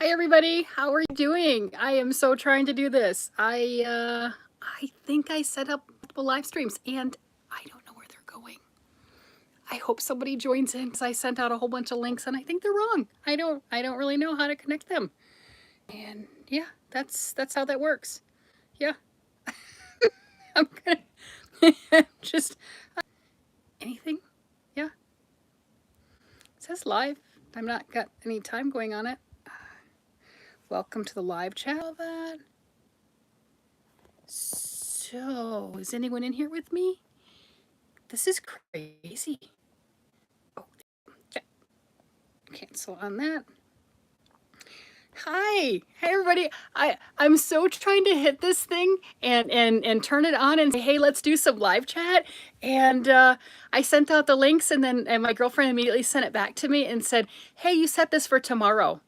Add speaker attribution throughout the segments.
Speaker 1: Hi everybody, how are you doing? I am so trying to do this. I think I set up multiple live streams and I don't know where they're going. I hope somebody joins in because I sent out a whole bunch of links and I think they're wrong. I don't really know how to connect them. And yeah, that's how that works. Yeah. I'm gonna just anything. Yeah. It says live. I'm not got any time going on it. Welcome to the live chat. All that. So, is anyone in here with me? This is crazy. Oh, cancel on that. Hi, hey everybody. I'm so trying to hit this thing and turn it on and say, hey, let's do some live chat. And I sent out the links, and my girlfriend immediately sent it back to me and said, hey, you set this for tomorrow.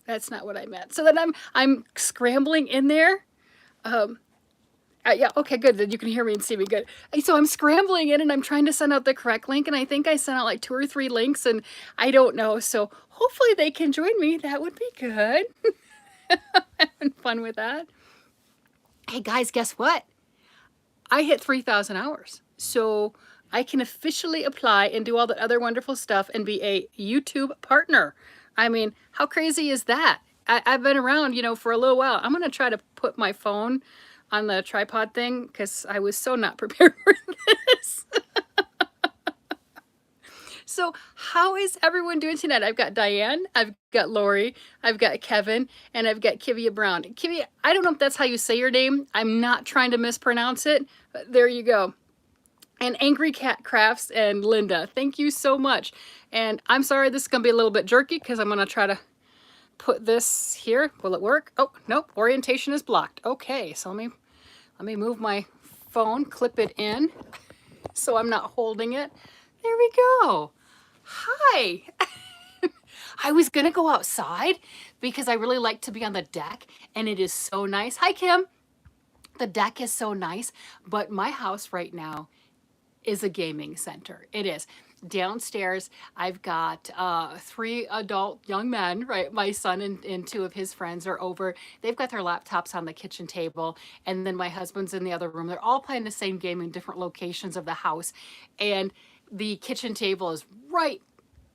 Speaker 1: That's not what I meant. So then I'm scrambling in there. Yeah, okay, good. Then you can hear me and see me good. So I'm scrambling in and I'm trying to send out the correct link, and I think I sent out like 2 or 3 links and I don't know. So hopefully they can join me. That would be good. Having fun with that. Hey guys, guess what? I hit 3,000 hours. So I can officially apply and do all the other wonderful stuff and be a YouTube partner. I mean, how crazy is that? I've been around, for a little while. I'm going to try to put my phone on the tripod thing because I was so not prepared for this. So how is everyone doing tonight? I've got Diane, I've got Lori, I've got Kevin, and I've got Kivia Brown. Kivia, I don't know if that's how you say your name. I'm not trying to mispronounce it, but there you go. And Angry Cat Crafts and Linda, thank you so much. And I'm sorry this is going to be a little bit jerky because I'm going to try to put this here. Will it work? Oh, nope, orientation is blocked. Okay, so let me move my phone, clip it in so I'm not holding it. There we go. Hi. I was gonna go outside because I really like to be on the deck and it is so nice. Hi, Kim. The deck is so nice, but my house right now is a gaming center. It is. Downstairs, I've got 3 adult young men, right? My son and 2 of his friends are over. They've got their laptops on the kitchen table, and then my husband's in the other room. They're all playing the same game in different locations of the house, and the kitchen table is right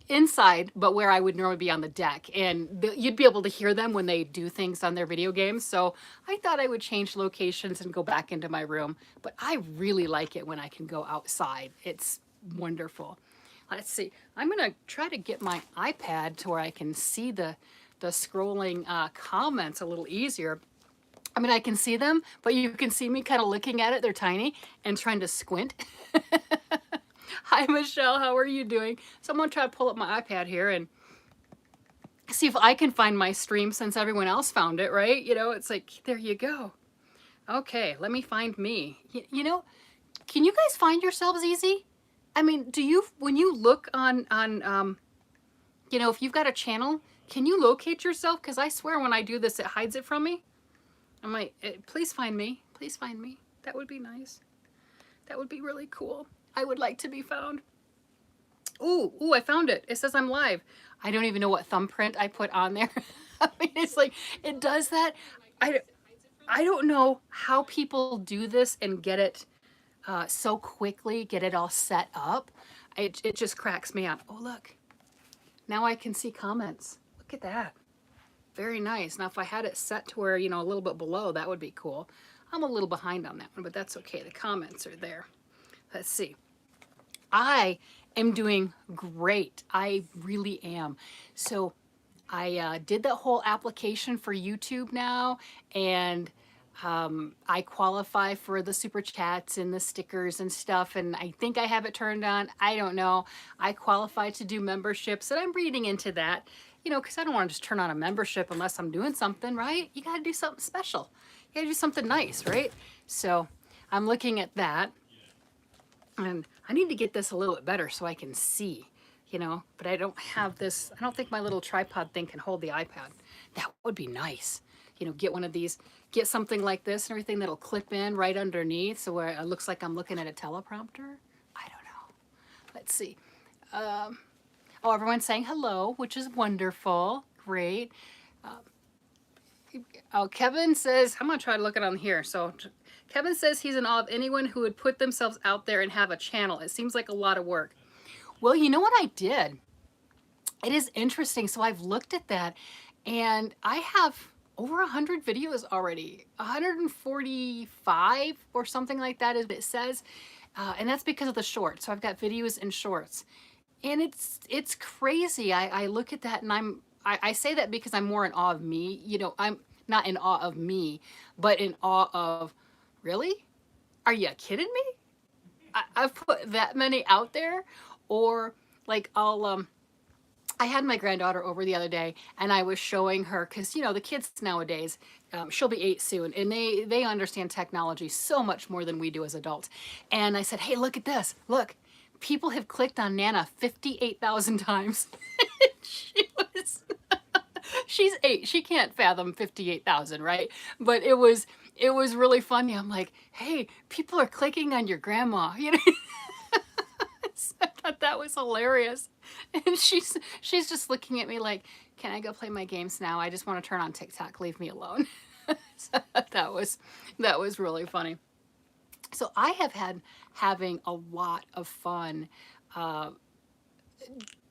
Speaker 1: inside, but where I would normally be on the deck. And you'd be able to hear them when they do things on their video games. So I thought I would change locations and go back into my room. But I really like it when I can go outside. It's wonderful. Let's see. I'm going to try to get my iPad to where I can see the scrolling comments a little easier. I mean, I can see them, but you can see me kind of looking at it. They're tiny and trying to squint. Hi, Michelle. How are you doing? So I'm going to try to pull up my iPad here and see if I can find my stream since everyone else found it, right? It's like, there you go. Okay, let me find me. Can you guys find yourselves easy? I mean, when you look on if you've got a channel, can you locate yourself? Because I swear when I do this, it hides it from me. I'm like, please find me. Please find me. That would be nice. That would be really cool. I would like to be found. Ooh, I found it. It says I'm live. I don't even know what thumbprint I put on there. I mean, it's like, it does that. I don't know how people do this and get it so quickly, get it all set up. It just cracks me up. Oh, look. Now I can see comments. Look at that. Very nice. Now, if I had it set to where, a little bit below, that would be cool. I'm a little behind on that one, but that's okay. The comments are there. Let's see. I am doing great. I really am. So I did that whole application for YouTube now, and I qualify for the super chats and the stickers and stuff, and I think I have it turned on. I don't know. I qualify to do memberships, and I'm reading into that, because I don't want to just turn on a membership unless I'm doing something, right? You got to do something special. You got to do something nice, right? So I'm looking at that. And I need to get this a little bit better so I can see, but I don't have this. I don't think my little tripod thing can hold the iPad. That would be nice. Get one of these, get something like this and everything that'll clip in right underneath so where it looks like I'm looking at a teleprompter. I don't know. Let's see. Oh, everyone's saying hello, which is wonderful. Great. Oh, Kevin says, I'm going to try to look it on here. So Kevin says he's in awe of anyone who would put themselves out there and have a channel. It seems like a lot of work. Well, you know what I did? It is interesting. So I've looked at that and I have over 100 videos already, 145 or something like that is what it says. And that's because of the shorts. So I've got videos and shorts. And it's crazy. I look at that and I say that because I'm more in awe of me. You know, I'm not in awe of me, but in awe of, really? Are you kidding me? I've put that many out there. Or like I had my granddaughter over the other day and I was showing her, because you know the kids nowadays, she'll be 8 soon, and they understand technology so much more than we do as adults. And I said, hey, look at this, look, people have clicked on Nana 58,000 times. she was she's 8, she can't fathom 58,000, right? But it was really funny. I'm like, hey, people are clicking on your grandma, you know. I thought that was hilarious. And she's just looking at me like, can I go play my games now? I just want to turn on TikTok. Leave me alone. So that was really funny. So I have had having a lot of fun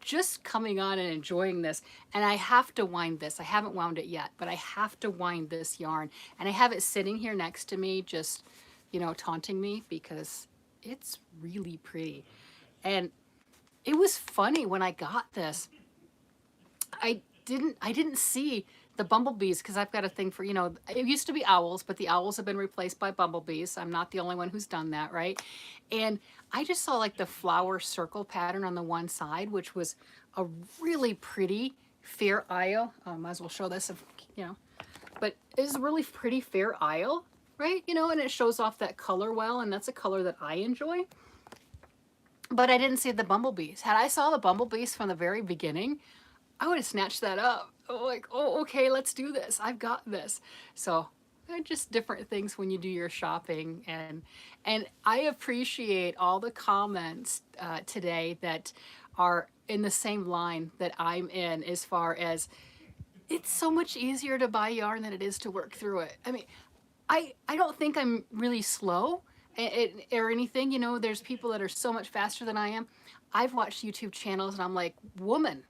Speaker 1: just coming on and enjoying this. And I have to wind this. I haven't wound it yet, but I have to wind this yarn. And I have it sitting here next to me, just, you know, taunting me because it's really pretty. And it was funny when I got this. I didn't see the bumblebees because I've got a thing for, you know, it used to be owls, but the owls have been replaced by bumblebees. I'm not the only one who's done that, right? And I just saw like the flower circle pattern on the one side, which was a really pretty fair isle. Might as well show this, if, you know, but it's a really pretty fair isle, right? You know, and it shows off that color well, and that's a color that I enjoy. But I didn't see the bumblebees. Had I saw the bumblebees from the very beginning, I would have snatched that up. Like, oh, okay, let's do this. I've got this. So they're just different things when you do your shopping. And I appreciate all the comments today that are in the same line that I'm in, as far as it's so much easier to buy yarn than it is to work through it. I mean, I don't think I'm really slow or anything. You know, there's people that are so much faster than I am. I've watched YouTube channels and I'm like, woman,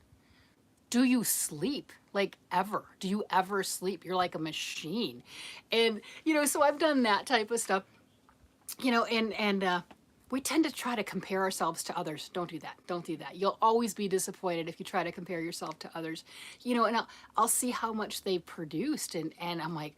Speaker 1: do you sleep? Like, ever? Do you ever sleep? You're like a machine. And, you know, so I've done that type of stuff, you know, and we tend to try to compare ourselves to others. Don't do that. Don't do that. You'll always be disappointed if you try to compare yourself to others, you know, and I'll see how much they've produced, and I'm like,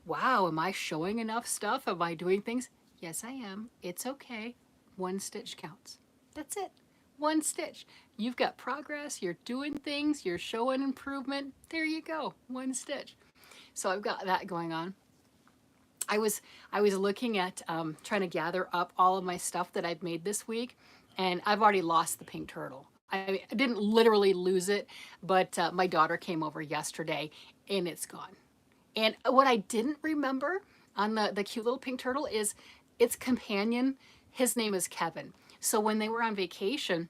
Speaker 1: wow, am I showing enough stuff? Am I doing things? Yes, I am. It's okay. One stitch counts. That's it. One stitch. You've got progress. You're doing things. You're showing improvement. There you go. One stitch. So I've got that going on. I was looking at trying to gather up all of my stuff that I've made this week, and I've already lost the pink turtle. I didn't literally lose it, but my daughter came over yesterday, and it's gone. And what I didn't remember on the cute little pink turtle is its companion. His name is Kevin. So when they were on vacation,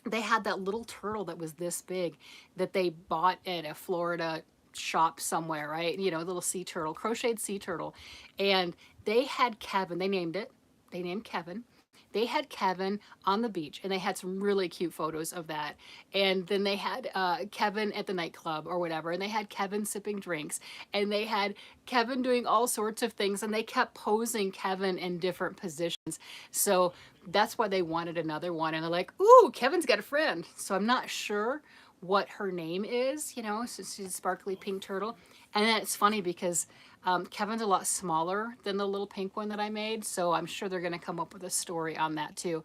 Speaker 1: they had that little turtle that was this big that they bought at a Florida shop somewhere, right? You know, little sea turtle, crocheted sea turtle. And they had Kevin, they named it, they named Kevin. They had Kevin on the beach, and they had some really cute photos of that. And then they had Kevin at the nightclub or whatever, and they had Kevin sipping drinks, and they had Kevin doing all sorts of things, and they kept posing Kevin in different positions. So that's why they wanted another one, and they're like, ooh, Kevin's got a friend. So I'm not sure what her name is, you know, so she's a sparkly pink turtle. And then it's funny because Kevin's a lot smaller than the little pink one that I made, so I'm sure they're going to come up with a story on that too.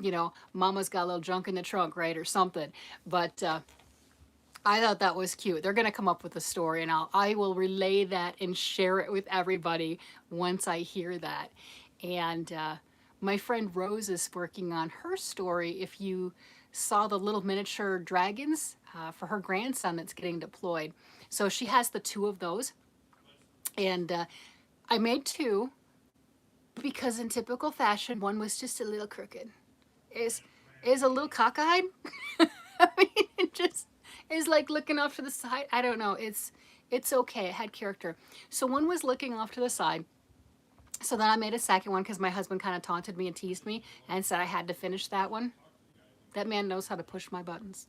Speaker 1: You know, Mama's got a little junk in the trunk, right, or something. But I thought that was cute. They're going to come up with a story, and I will relay that and share it with everybody once I hear that. And my friend Rose is working on her story. If you saw the little miniature dragons for her grandson that's getting deployed. So she has the 2 of those. And I made 2 because in typical fashion, one was just a little crooked. Is a little cockeyed. I mean, is like looking off to the side. I don't know. It's okay. It had character. So one was looking off to the side. So then I made a second one because my husband kind of taunted me and teased me and said I had to finish that one. That man knows how to push my buttons.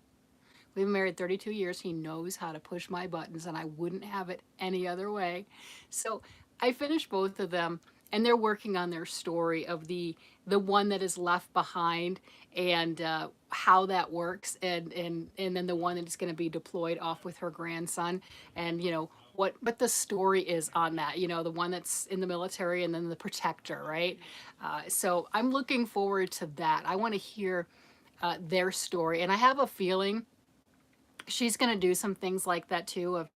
Speaker 1: We've been married 32 years. He knows how to push my buttons, and I wouldn't have it any other way. So I finished both of them, and they're working on their story of the one that is left behind and how that works, and then the one that's going to be deployed off with her grandson, and what the story is on that. The one that's in the military, and then the protector, right? So I'm looking forward to that. I want to hear their story, and I have a feeling she's going to do some things like that too, of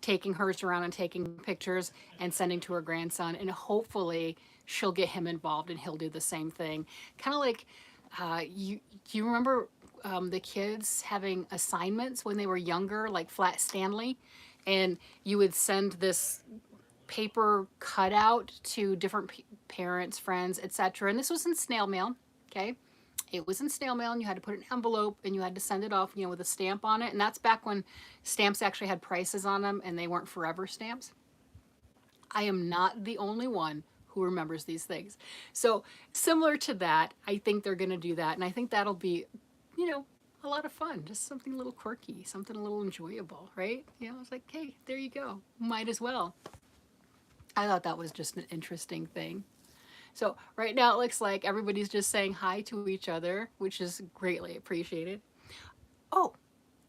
Speaker 1: taking hers around and taking pictures and sending to her grandson, and hopefully she'll get him involved and he'll do the same thing. Kind of like you remember the kids having assignments when they were younger, like Flat Stanley, and you would send this paper cutout to different parents, friends, etc. And this was in snail mail. Okay, it was in snail mail, and you had to put it in an envelope, and you had to send it off, with a stamp on it. And that's back when stamps actually had prices on them, and they weren't forever stamps. I am not the only one who remembers these things. So similar to that, I think they're going to do that, and I think that'll be, a lot of fun. Just something a little quirky, something a little enjoyable, right? It's like, hey, there you go. Might as well. I thought that was just an interesting thing. So right now it looks like everybody's just saying hi to each other, which is greatly appreciated. Oh,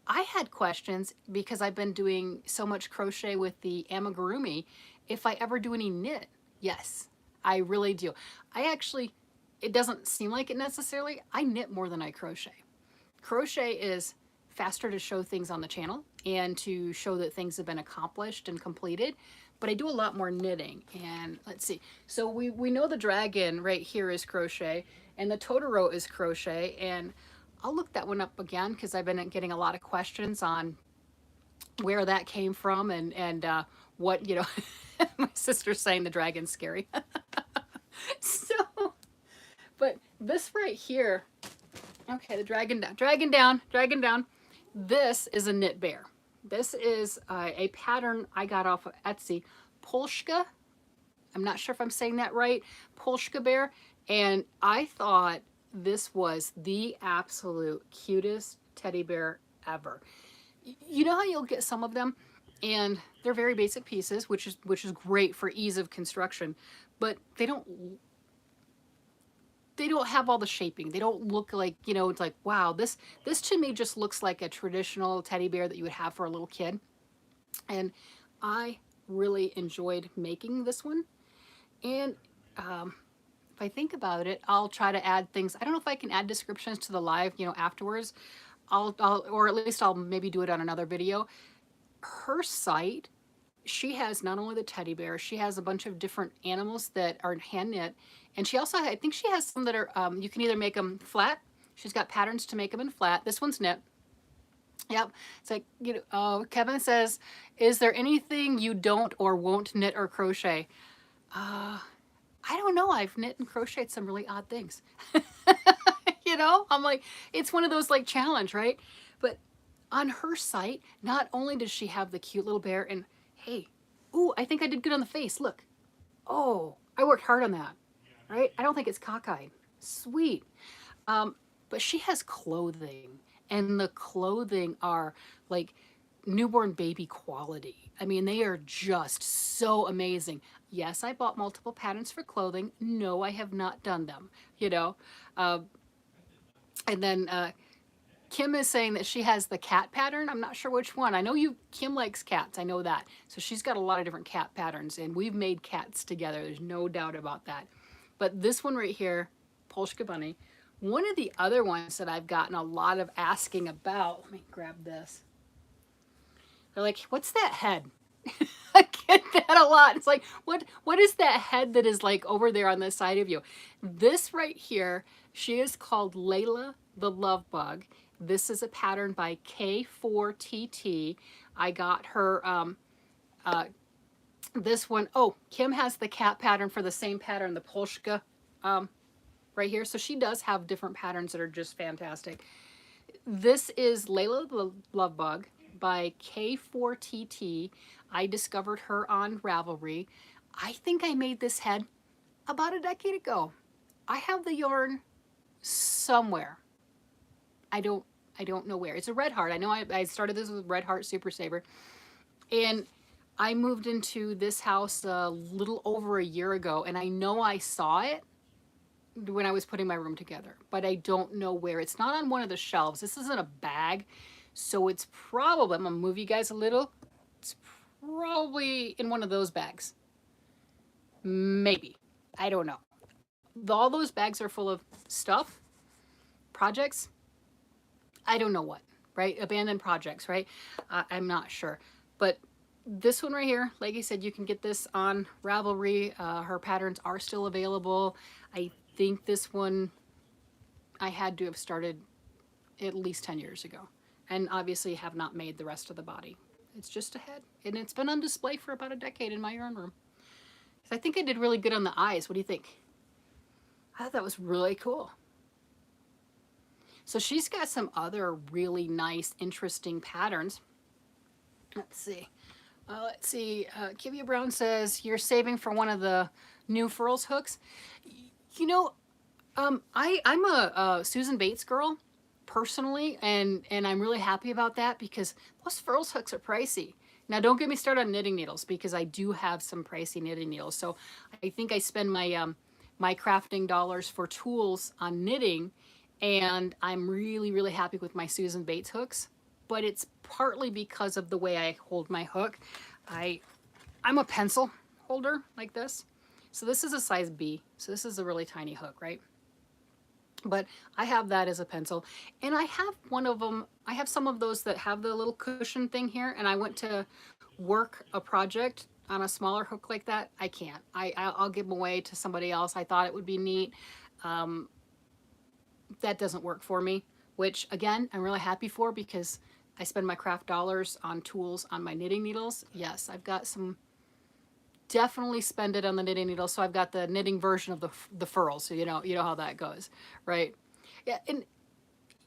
Speaker 1: I had questions because I've been doing so much crochet with the amigurumi. If I ever do any knit, yes, I really do. It doesn't seem like it necessarily. I knit more than I crochet. Crochet is faster to show things on the channel and to show that things have been accomplished and completed, but I do a lot more knitting. And let's see, so we know the dragon right here is crochet, and the Totoro is crochet, and I'll look that one up again because I've been getting a lot of questions on where that came from, and what, my sister's saying the dragon's scary. So, but this right here, okay, the dragon down. This is a knit bear. This is a pattern I got off of Etsy, Polska. I'm not sure if I'm saying that right, Polska bear, and I thought this was the absolute cutest teddy bear ever. You know how you'll get some of them, and they're very basic pieces, which is great for ease of construction, but they don't have all the shaping. They don't look like, it's like, wow, this to me just looks like a traditional teddy bear that you would have for a little kid. And I really enjoyed making this one. And if I think about it, I'll try to add things. I don't know if I can add descriptions to the live, afterwards. Or at least I'll maybe do it on another video. Her site, she has not only the teddy bear, she has a bunch of different animals that are hand knit. And she also, I think she has some that are, you can either make them flat. She's got patterns to make them in flat. This one's knit. Yep. It's like, Kevin says, is there anything you don't or won't knit or crochet? I don't know. I've knit and crocheted some really odd things. I'm like, it's one of those like challenge, right? But on her site, not only does she have the cute little bear, and hey, ooh, I think I did good on the face. Look. Oh, I worked hard on that. Right? I don't think it's cockeyed. Sweet. But she has clothing, and the clothing are like newborn baby quality. I mean, they are just so amazing. Yes, I bought multiple patterns for clothing. No, I have not done them, and then Kim is saying that she has the cat pattern. I'm not sure which one. I know Kim likes cats. I know that. So she's got a lot of different cat patterns, and we've made cats together. There's no doubt about that. But this one right here, Polska Bunny, one of the other ones that I've gotten a lot of asking about, let me grab this. They're like, what's that head? I get that a lot. It's like, what is that head that is like over there on the side of you? This right here, she is called Layla the Love Bug. This is a pattern by K4TT. I got her this one. Oh, Kim has the cat pattern for the same pattern, the Polska right here. So she does have different patterns that are just fantastic. This is Layla the Love Bug. by K4TT. I discovered her on Ravelry. I think I made this head about a decade ago. I have the yarn somewhere. I don't know where. It's a red heart. I know I started this with red heart super saver, and I moved into this house a little over a year ago, and I know I saw it when I was putting my room together, but I don't know where. It's not on one of the shelves. This isn't a bag, so it's probably, I'm gonna move you guys a little, it's probably in one of those bags. Maybe. I don't know. All those bags are full of stuff, projects, I don't know what, right? Abandoned projects, right? I'm not sure. But this one right here, like I said, you can get this on Ravelry. Her patterns are still available. I think this one I had to have started at least 10 years ago, and obviously have not made the rest of the body. It's just a head, and it's been on display for about a decade in my yarn room. I think I did really good on the eyes. What do you think? I thought that was really cool. So she's got some other really nice, interesting patterns. Let's see. Kivia Brown says, you're saving for one of the new Furls hooks. You know, I'm a Susan Bates girl, personally, and I'm really happy about that because those Furls hooks are pricey. Now, don't get me started on knitting needles because I do have some pricey knitting needles. So I think I spend my, my crafting dollars for tools on knitting, and I'm really, really happy with my Susan Bates hooks, but it's partly because of the way I hold my hook. I'm a pencil holder like this. So this is a size B. So this is a really tiny hook, right? But I have that as a pencil, and I have one of them. I have some of those that have the little cushion thing here, and I went to work a project on a smaller hook like that. I can't. I'll give them away to somebody else. I thought it would be neat. That doesn't work for me, which again, I'm really happy for because I spend my craft dollars on tools on my knitting needles. Yes, I've got some, definitely spend it on the knitting needles. So I've got the knitting version of the furls. So you know how that goes, right? Yeah, and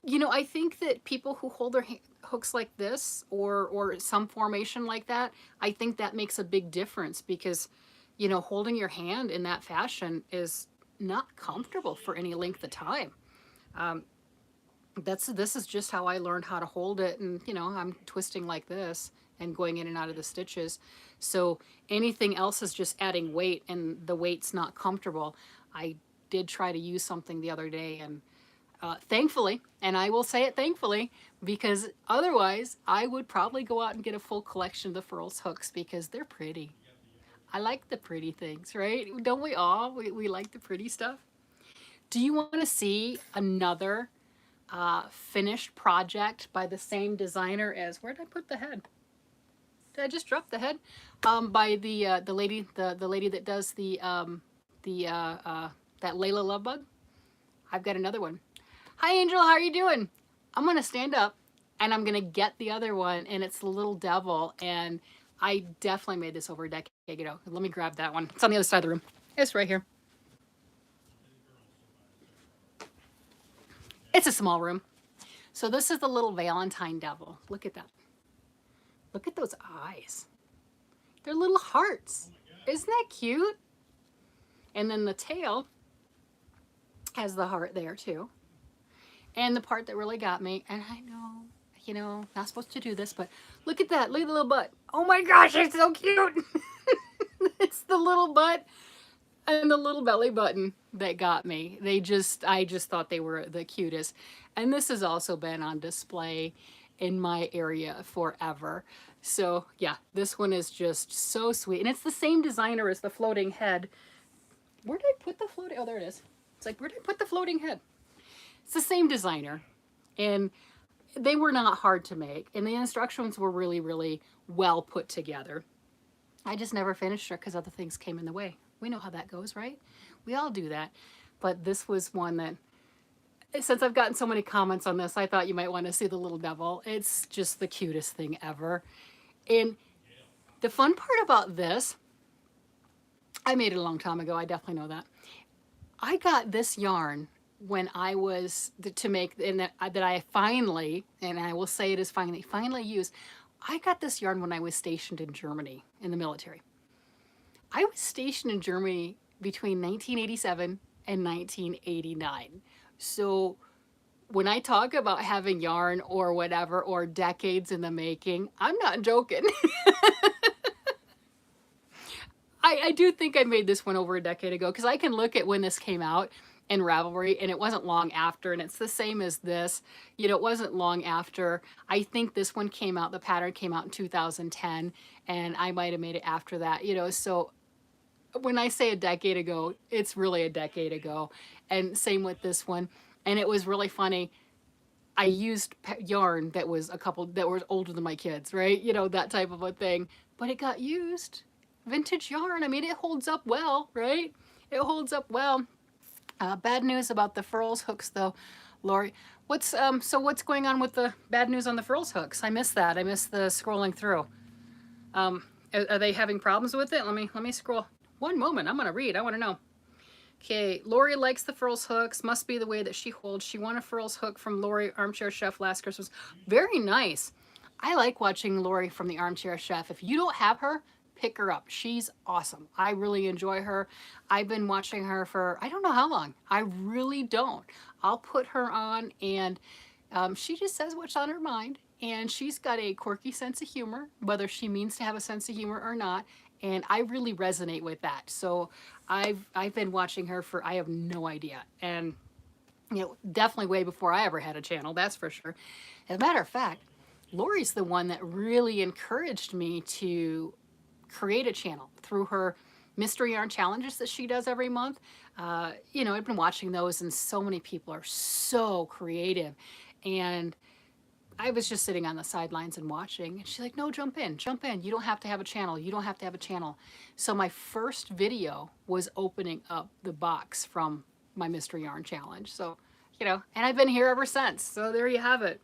Speaker 1: you know, I think that people who hold their hooks like this or some formation like that, I think that makes a big difference because, you know, holding your hand in that fashion is not comfortable for any length of time. This is just how I learned how to hold it, and you know, I'm twisting like this and going in and out of the stitches. So anything else is just adding weight, and the weight's not comfortable. I did try to use something the other day, and thankfully, and I will say it thankfully, because otherwise I would probably go out and get a full collection of the Furls hooks because they're pretty. I like the pretty things, right? Don't we all? We like the pretty stuff. Do you want to see another finished project by the same designer as, where did I put the head? Did I just drop the head? By the lady that does that Layla Lovebug. I've got another one. Hi Angel, how are you doing? I'm gonna stand up and I'm gonna get the other one, and it's the little devil, and I definitely made this over a decade ago. Let me grab that one. It's on the other side of the room. It's right here. It's a small room. So this is the little Valentine devil. Look at that. Look at those eyes. They're little hearts. Isn't that cute? And then the tail has the heart there too. And the part that really got me, and I know, you know, not supposed to do this, but look at that. Look at the little butt. Oh my gosh, it's so cute. It's the little butt and the little belly button that got me. I just thought they were the cutest. And this has also been on display in my area forever. So yeah, this one is just so sweet. And it's the same designer as the floating head. Where did I put the floating? Oh, there it is. It's like, where did I put the floating head? It's the same designer. And they were not hard to make. And the instructions were really, really well put together. I just never finished her because other things came in the way. We know how that goes, right? We all do that. But this was one that, since I've gotten so many comments on this, I thought you might want to see the little devil. It's just the cutest thing ever. And the fun part about this, I made it a long time ago. I definitely know that. I got this yarn when I was to make, and that I finally, and I will say it is finally used I got this yarn when I was stationed in Germany in the military. I was stationed in Germany between 1987 and 1989. So when I talk about having yarn or whatever, or decades in the making, I'm not joking. I do think I made this one over a decade ago, because I can look at when this came out in Ravelry, and it wasn't long after, and it's the same as this. You know, it wasn't long after. I think this one came out, the pattern came out in 2010, and I might have made it after that, you know. So when I say a decade ago, it's really a decade ago. And same with this one. And it was really funny. I used yarn that was that was older than my kids, right? You know, that type of a thing. But it got used. Vintage yarn. I mean, it holds up well, right? It holds up well. Bad news about the furls hooks, though, Lori. So what's going on with the bad news on the furls hooks? I missed that. I missed the scrolling through. Are they having problems with it? Let me scroll. One moment. I'm gonna read. I want to know. Okay, Lori likes the furls hooks. Must be the way that she holds. She won a furls hook from Lori Armchair Chef last Christmas. Very nice. I like watching Lori from the Armchair Chef. If you don't have her, pick her up. She's awesome. I really enjoy her. I've been watching her for I don't know how long. I really don't. I'll put her on, and she just says what's on her mind. And she's got a quirky sense of humor, whether she means to have a sense of humor or not. And I really resonate with that. So I've been watching her for I have no idea. And you know, definitely way before I ever had a channel, that's for sure. As a matter of fact, Lori's the one that really encouraged me to create a channel through her mystery yarn challenges that she does every month. You know, I've been watching those, and so many people are so creative. And I was just sitting on the sidelines and watching, and she's like, no, jump in, jump in. You don't have to have a channel. You don't have to have a channel. So my first video was opening up the box from my mystery yarn challenge. So, you know, and I've been here ever since. So there you have it.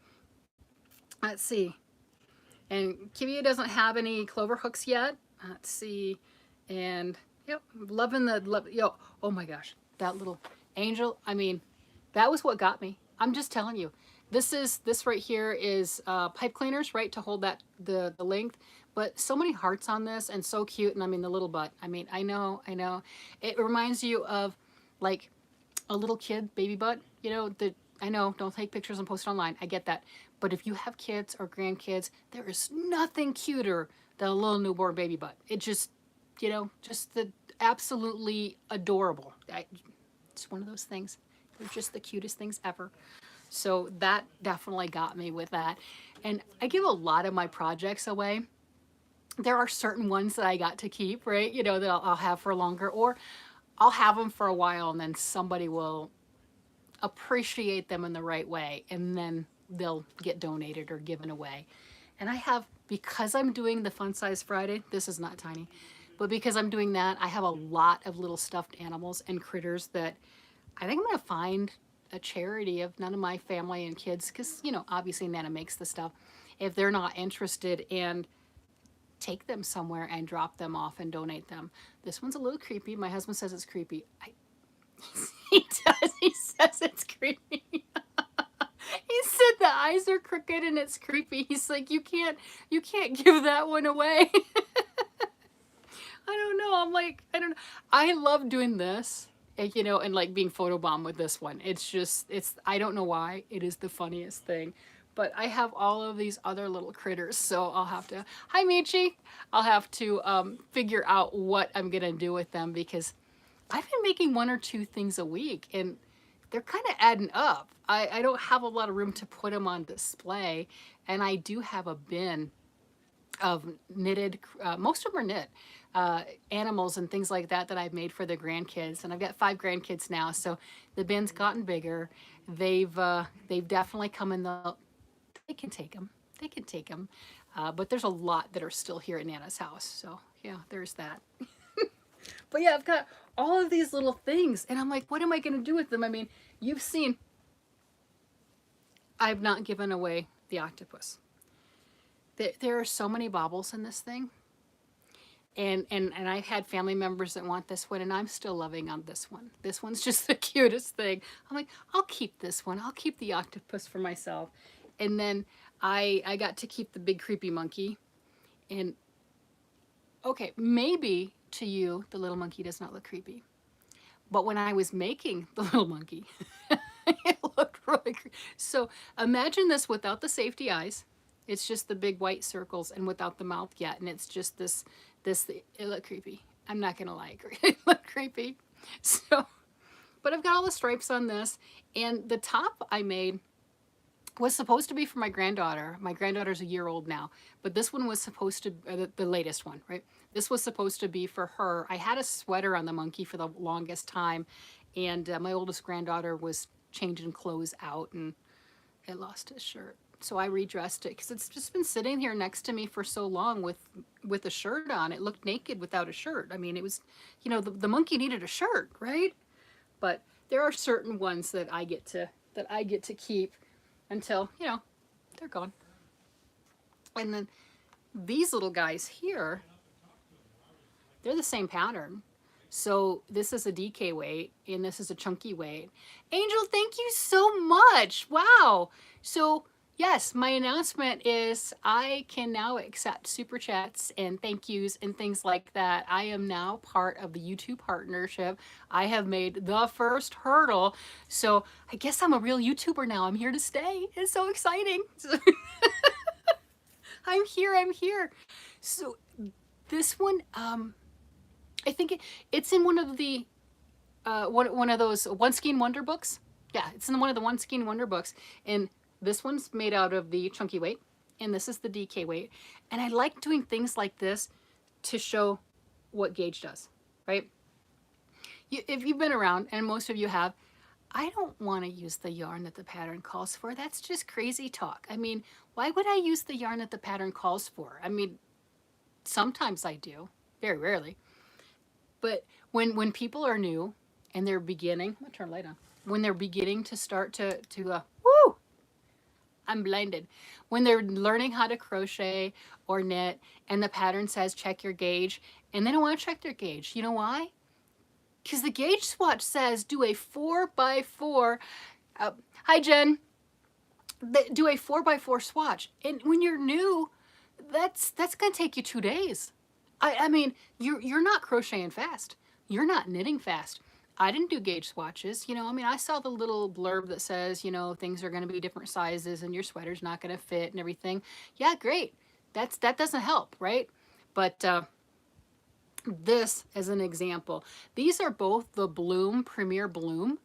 Speaker 1: Let's see. And Kivia doesn't have any clover hooks yet. Let's see. And yep, loving yo, oh my gosh, that little angel. I mean, that was what got me. I'm just telling you. This right here is pipe cleaners, right, to hold that the length. But so many hearts on this, and so cute. And I mean, the little butt. I mean, I know. It reminds you of like a little kid baby butt. You know, I know, don't take pictures and post it online. I get that. But if you have kids or grandkids, there is nothing cuter than a little newborn baby butt. It just, you know, just the absolutely adorable. It's one of those things. They're just the cutest things ever. So that definitely got me with that. And I give a lot of my projects away. There are certain ones that I got to keep, right? You know, that I'll have for longer, or I'll have them for a while, and then somebody will appreciate them in the right way, and then they'll get donated or given away. And I have, because I'm doing the Fun Size Friday, this is not tiny, but because I'm doing that, I have a lot of little stuffed animals and critters that I think I'm going to find a charity of none of my family and kids, because, you know, obviously Nana makes the stuff, if they're not interested, and take them somewhere and drop them off and donate them. This one's a little creepy. My husband says it's creepy. He does. He says it's creepy. He said the eyes are crooked and it's creepy. He's like, you can't give that one away. I don't know. I'm like, I don't know. I love doing this, you know, and like being photobombed with this one. It's just, I don't know why. It is the funniest thing. But I have all of these other little critters, so I'll have to, hi Michi, I'll have to figure out what I'm going to do with them, because I've been making 1 or 2 things a week, and they're kind of adding up. I don't have a lot of room to put them on display, and I do have a bin of knitted, most of them are knit, animals and things like that that I've made for the grandkids. And I've got 5 grandkids now, so the bin's gotten bigger. They've definitely come in the, they can take them. They can take them. But there's a lot that are still here at Nana's house. So yeah, there's that. But yeah, I've got all of these little things, and I'm like, what am I going to do with them? I mean, you've seen, I've not given away the octopus. There are so many baubles in this thing. And I've had family members that want this one, and I'm still loving on this one. This one's just the cutest thing. I'm like, I'll keep this one. I'll keep the octopus for myself. And then I got to keep the big creepy monkey. And okay, maybe to you, the little monkey does not look creepy. But when I was making the little monkey, it looked really creepy. So imagine this without the safety eyes. It's just the big white circles and without the mouth yet. And it's just it looked creepy. I'm not going to lie, it looked creepy. So, but I've got all the stripes on this. And the top I made was supposed to be for my granddaughter. My granddaughter's a year old now, but this one was supposed to, the latest one, right? This was supposed to be for her. I had a sweater on the monkey for the longest time, and my oldest granddaughter was changing clothes out, and it lost his shirt. So I redressed it because it's just been sitting here next to me for so long with a shirt on. It looked naked without a shirt. I mean, it was, you know, the monkey needed a shirt, right? But there are certain ones that I get to keep until, you know, they're gone. And then these little guys here, they're the same pattern. So this is a DK weight and this is a chunky weight. Angel, thank you so much. Wow. So yes, my announcement is I can now accept super chats and thank yous and things like that. I am now part of the YouTube partnership. I have made the first hurdle. So I guess I'm a real YouTuber now. I'm here to stay. It's so exciting. I'm here. So this one, I think it's in one of the one of those One Skein Wonder books. Yeah, it's in one of the One Skein Wonder books. And this one's made out of the chunky weight, and this is the DK weight. And I like doing things like this to show what gauge does, right? If you've been around, and most of you have, I don't want to use the yarn that the pattern calls for. That's just crazy talk. I mean, why would I use the yarn that the pattern calls for? I mean, sometimes I do, very rarely. But when people are new and they're beginning, I'm gonna turn the light on. When they're beginning to start to woo, I'm blinded. When they're learning how to crochet or knit and the pattern says check your gauge and they don't want to check their gauge. You know why? Because the gauge swatch says do a 4x4. Hi Jen. Do a 4x4 swatch. And when you're new, that's gonna take you 2 days. I mean, you're not crocheting fast. You're not knitting fast. I didn't do gauge swatches. You know, I mean, I saw the little blurb that says, you know, things are going to be different sizes and your sweater's not going to fit and everything. Yeah, great. That doesn't help, right? But this as an example, these are both the Bloom Premier Bloom.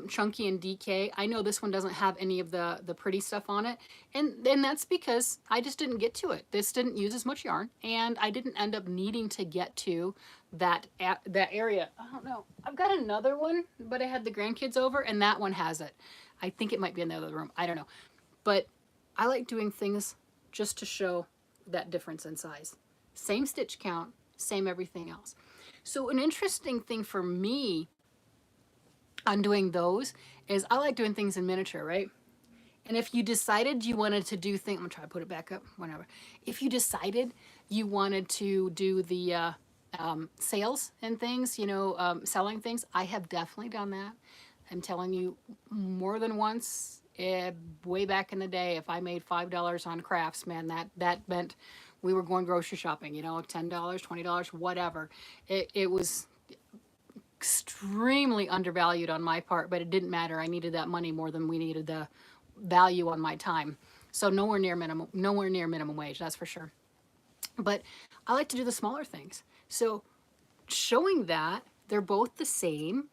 Speaker 1: Chunky and DK. I know this one doesn't have any of the pretty stuff on it, and that's because I just didn't get to it. This didn't use as much yarn, and I didn't end up needing to get to that area. I don't know. I've got another one, but I had the grandkids over, and that one has it. I think it might be in the other room. I don't know, but I like doing things just to show that difference in size. Same stitch count, same everything else. So an interesting thing for me on doing those is I like doing things in miniature, right? And if you decided you wanted to do things, I'm gonna try to put it back up, whatever. If you decided you wanted to do the sales and things, you know, selling things, I have definitely done that. I'm telling you, more than once, way back in the day, if I made $5 on crafts, man, that meant we were going grocery shopping, you know, $10, $20, whatever. It was extremely undervalued on my part, but it didn't matter. I needed that money more than we needed the value on my time. So nowhere near minimum wage, that's for sure. But I like to do the smaller things. So showing that they're both the same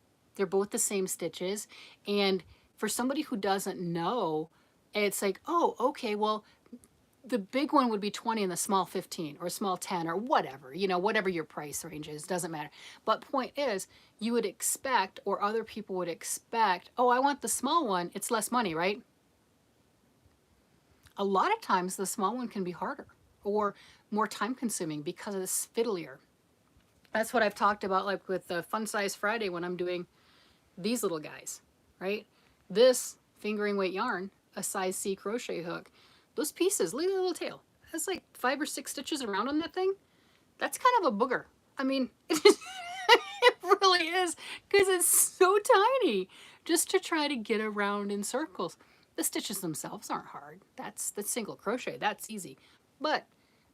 Speaker 1: stitches. And for somebody who doesn't know, it's like, oh, okay, well, the big one would be 20 and the small 15 or small 10 or whatever, you know, whatever your price range is, doesn't matter. But point is, you would expect, or other people would expect, oh, I want the small one, it's less money, right? A lot of times the small one can be harder or more time consuming because it's fiddlier. That's what I've talked about, like with the Fun Size Friday when I'm doing these little guys, right? This fingering weight yarn, a size C crochet hook, those pieces, look at the little tail. That's like 5 or 6 stitches around on that thing. That's kind of a booger. I mean, it really is, because it's so tiny just to try to get around in circles. The stitches themselves aren't hard. That's the single crochet. That's easy. But,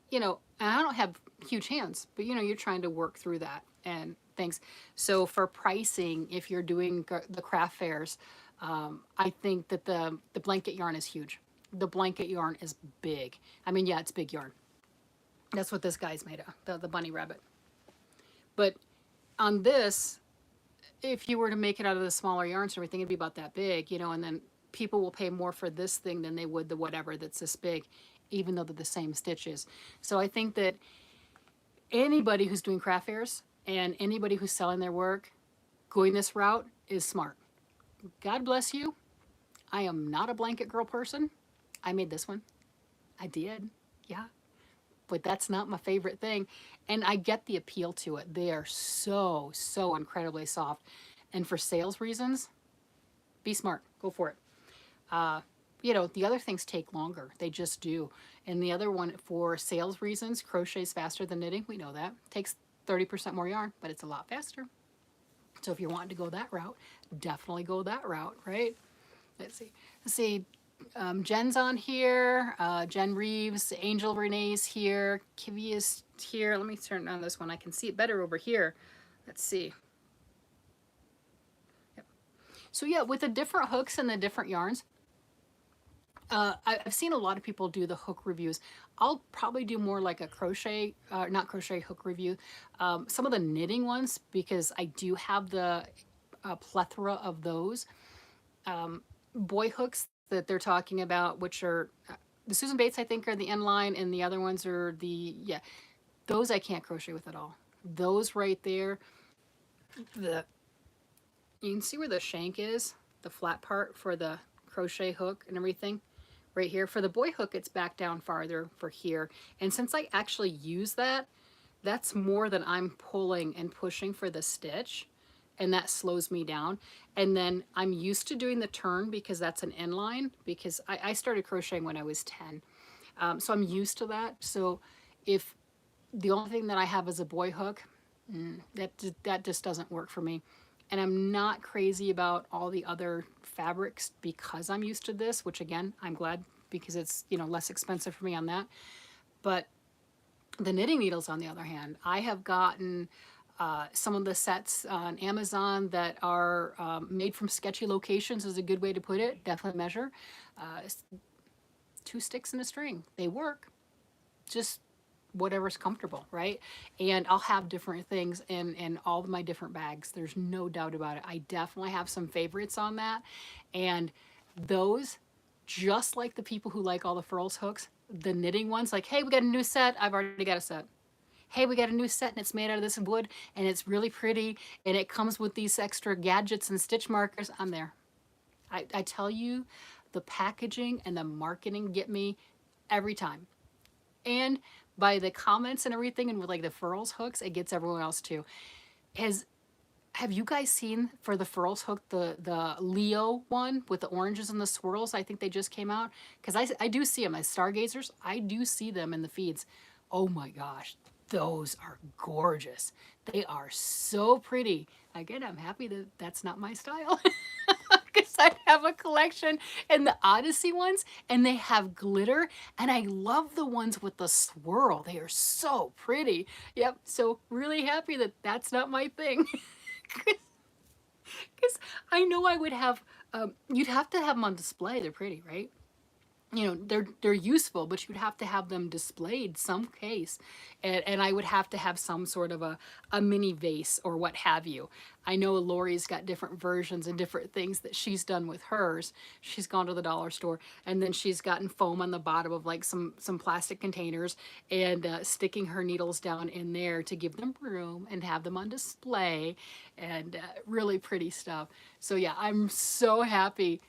Speaker 1: you know, I don't have huge hands, but you know, you're trying to work through that and things. So for pricing, if you're doing the craft fairs, I think that the blanket yarn is huge. The blanket yarn is big. I mean, yeah, it's big yarn. That's what this guy's made of, the bunny rabbit. But on this, if you were to make it out of the smaller yarns and everything, it'd be about that big, you know, and then people will pay more for this thing than they would the whatever that's this big, even though they're the same stitches. So I think that anybody who's doing craft fairs and anybody who's selling their work, going this route is smart. God bless you. I am not a blanket girl person. I made this one. I did. Yeah. But that's not my favorite thing. And I get the appeal to it. They are so, so incredibly soft. And for sales reasons, be smart. Go for it. You know, the other things take longer. They just do. And the other one, for sales reasons, crochet's faster than knitting. We know that. Takes 30% more yarn, but it's a lot faster. So if you're wanting to go that route, definitely go that route, right? Let's see. Let's see. Jen's on here. Jen Reeves. Angel Renee's here. Kivy is here. Let me turn on this one. I can see it better over here. Let's see. Yep. So yeah, with the different hooks and the different yarns, I've seen a lot of people do the hook reviews. I'll probably do more like a crochet, not crochet, hook review. Some of the knitting ones, because I do have the plethora of those. Boy hooks that they're talking about, which are the Susan Bates, I think, are the inline, and the other ones are the, yeah, those I can't crochet with at all. Those right there, you can see where the shank is, the flat part for the crochet hook and everything. Right here. For the boy hook, it's back down farther for here. And since I actually use that, that's more than I'm pulling and pushing for the stitch. And that slows me down. And then I'm used to doing the turn because that's an inline, because I started crocheting when I was 10. So I'm used to that. So if the only thing that I have is a boy hook, that just doesn't work for me. And I'm not crazy about all the other fabrics because I'm used to this, which again, I'm glad, because it's, you know, less expensive for me on that. But the knitting needles, on the other hand, I have gotten some of the sets on Amazon that are made from sketchy locations, is a good way to put it. Definitely measure. 2 sticks and a string. They work. Just whatever's comfortable, right? And I'll have different things in all of my different bags. There's no doubt about it. I definitely have some favorites on that. And those, just like the people who like all the furls hooks, the knitting ones, like, hey, we got a new set. I've already got a set. Hey, we got a new set and it's made out of this wood and it's really pretty and it comes with these extra gadgets and stitch markers. I'm there. I tell you, the packaging and the marketing get me every time. And by the comments and everything, and with like the furls hooks, it gets everyone else too. Have you guys seen, for the furls hook, the Leo one with the oranges and the swirls? I think they just came out. Because I do see them as stargazers. I do see them in the feeds. Oh my gosh, those are gorgeous. They are so pretty. Again, I'm happy that that's not my style. Because I have a collection and the Odyssey ones, and they have glitter, and I love the ones with the swirl. They are so pretty. Yep, so really happy that that's not my thing. Because I know I would have, you'd have to have them on display. They're pretty, right? You know, they're useful, but you'd have to have them displayed some case, and I would have to have some sort of a mini vase or what have you. I know Lori's got different versions and different things that she's done with hers. She's gone to the dollar store, and then she's gotten foam on the bottom of like some plastic containers, and sticking her needles down in there to give them room and have them on display, and really pretty stuff. So yeah, I'm so happy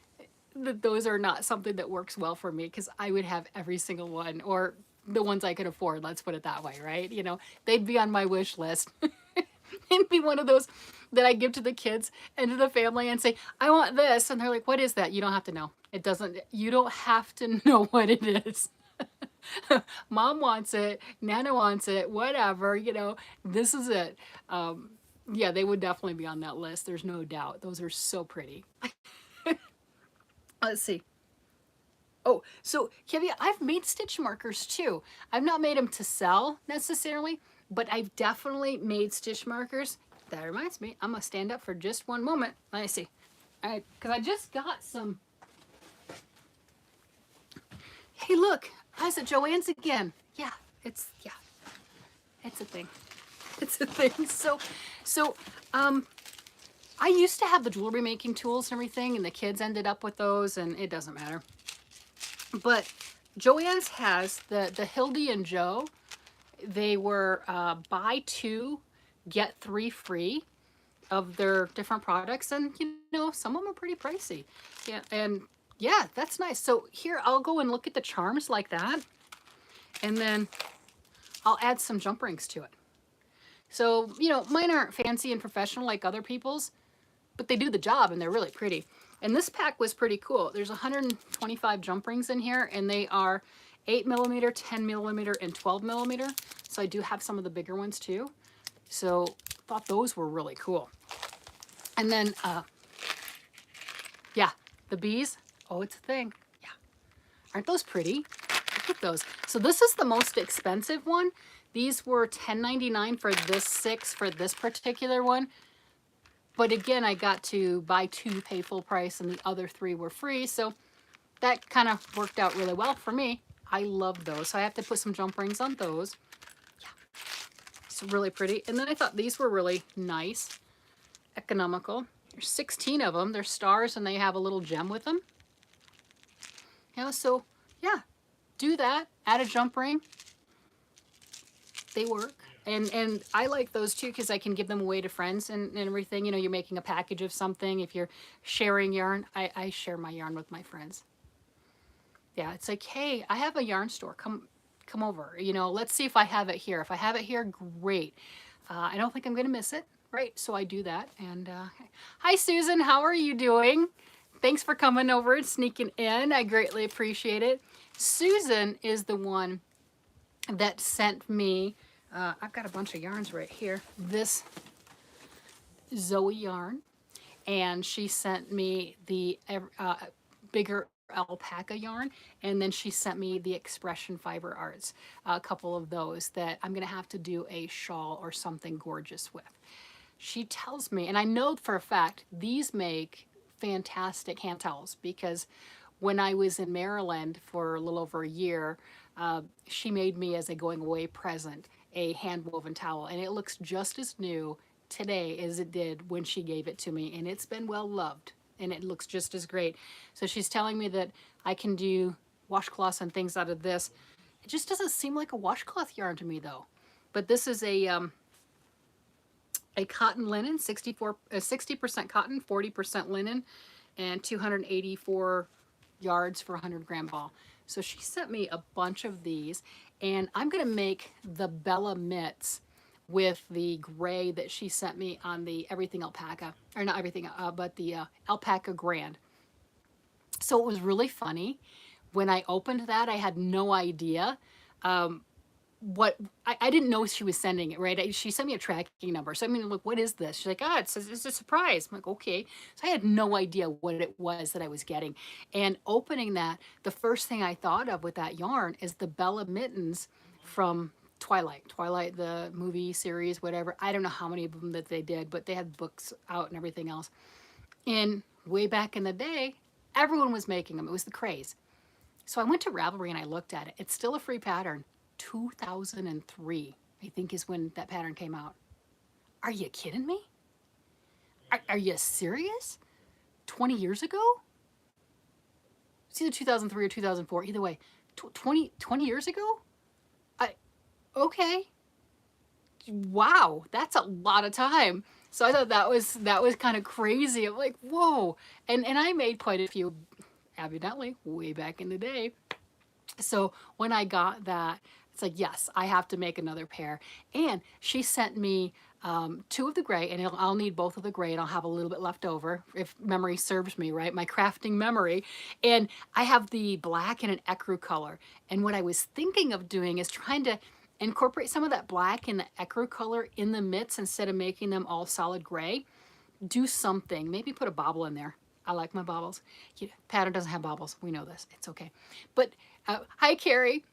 Speaker 1: that those are not something that works well for me, because I would have every single one, or the ones I could afford, let's put it that way, right? You know, they'd be on my wish list. It'd be one of those that I give to the kids and to the family and say, I want this. And they're like, what is that? You don't have to know. You don't have to know what it is. Mom wants it, Nana wants it, whatever, you know, this is it. Yeah, they would definitely be on that list. There's no doubt. Those are so pretty. Let's see. Oh, so Kivia, I've made stitch markers too. I've not made them to sell necessarily, but I've definitely made stitch markers. That reminds me, I'm gonna stand up for just one moment. Let me see. All right, because I just got some. Hey, look, I was at Joann's again. Yeah, yeah, it's a thing. It's a thing. So, I used to have the jewelry making tools and everything, and the kids ended up with those, and it doesn't matter. But Joann's has the Hildy and Joe. They were buy two, get three free of their different products, and you know, some of them are pretty pricey. Yeah, and yeah, that's nice. So here, I'll go and look at the charms like that, and then I'll add some jump rings to it. So, you know, mine aren't fancy and professional like other people's, but they do the job and they're really pretty. And this pack was pretty cool. There's 125 jump rings in here, and they are 8mm, 10mm, and 12mm. So I do have some of the bigger ones too. So thought those were really cool. And then, yeah, the bees. Oh, it's a thing. Yeah. Aren't those pretty? Look at those. So this is the most expensive one. These were $10.99 for this 6 for this particular one. But again, I got to buy 2, pay full price, and the other 3 were free. So that kind of worked out really well for me. I love those. So I have to put some jump rings on those. Yeah, it's really pretty. And then I thought these were really nice, economical. There's 16 of them. They're stars, and they have a little gem with them. You know, so yeah, do that. Add a jump ring. They work. And I like those too because I can give them away to friends and everything. You know, you're making a package of something. If you're sharing yarn, I share my yarn with my friends. Yeah, it's like, hey, I have a yarn store. Come over. You know, let's see if I have it here. If I have it here, great. I don't think I'm going to miss it. Right, so I do that. And hi, Susan. How are you doing? Thanks for coming over and sneaking in. I greatly appreciate it. Susan is the one that sent me, I've got a bunch of yarns right here, this Zoe yarn, and she sent me the bigger alpaca yarn, and then she sent me the expression fiber arts, a couple of those that I'm gonna have to do a shawl or something gorgeous with. She tells me, and I know for a fact, these make fantastic hand towels because when I was in Maryland for a little over a year, she made me as a going away present a hand woven towel, and it looks just as new today as it did when she gave it to me, and it's been well loved and it looks just as great. So she's telling me that I can do washcloths and things out of this. It just doesn't seem like a washcloth yarn to me though. But this is a cotton linen, 60% cotton, 40% linen, and 284 yards for a 100-gram ball. So she sent me a bunch of these, and I'm gonna make the Bella mitts with the gray that she sent me on the Everything Alpaca, or not everything, but the Alpaca Grand. So it was really funny. When I opened that, I had no idea what I didn't know she was sending it, right? She sent me a tracking number. So I mean, look, what is this? She's like, it's a surprise. I'm like, okay. So I had no idea what it was that I was getting. And opening that, the first thing I thought of with that yarn is the Bella mittens from Twilight, the movie series, whatever. I don't know how many of them that they did, but they had books out and everything else. And way back in the day, everyone was making them. It was the craze. So I went to Ravelry and I looked at it. It's still a free pattern. 2003, I think, is when that pattern came out. Are you kidding me? Are you serious? 20 years ago? It's either 2003 or 2004. Either way, 20 years ago? Okay. Wow, that's a lot of time. So I thought that was kind of crazy. I'm like, whoa. And I made quite a few, evidently, way back in the day. So when I got that, it's like, yes, I have to make another pair. And she sent me 2 of the gray, and I'll need both of the gray, and I'll have a little bit left over if memory serves me, right? My crafting memory. And I have the black and an ecru color. And what I was thinking of doing is trying to incorporate some of that black and the ecru color in the mitts instead of making them all solid gray. Do something, maybe put a bobble in there. I like my baubles. Pattern doesn't have baubles. We know this. It's okay. But hi, Carrie.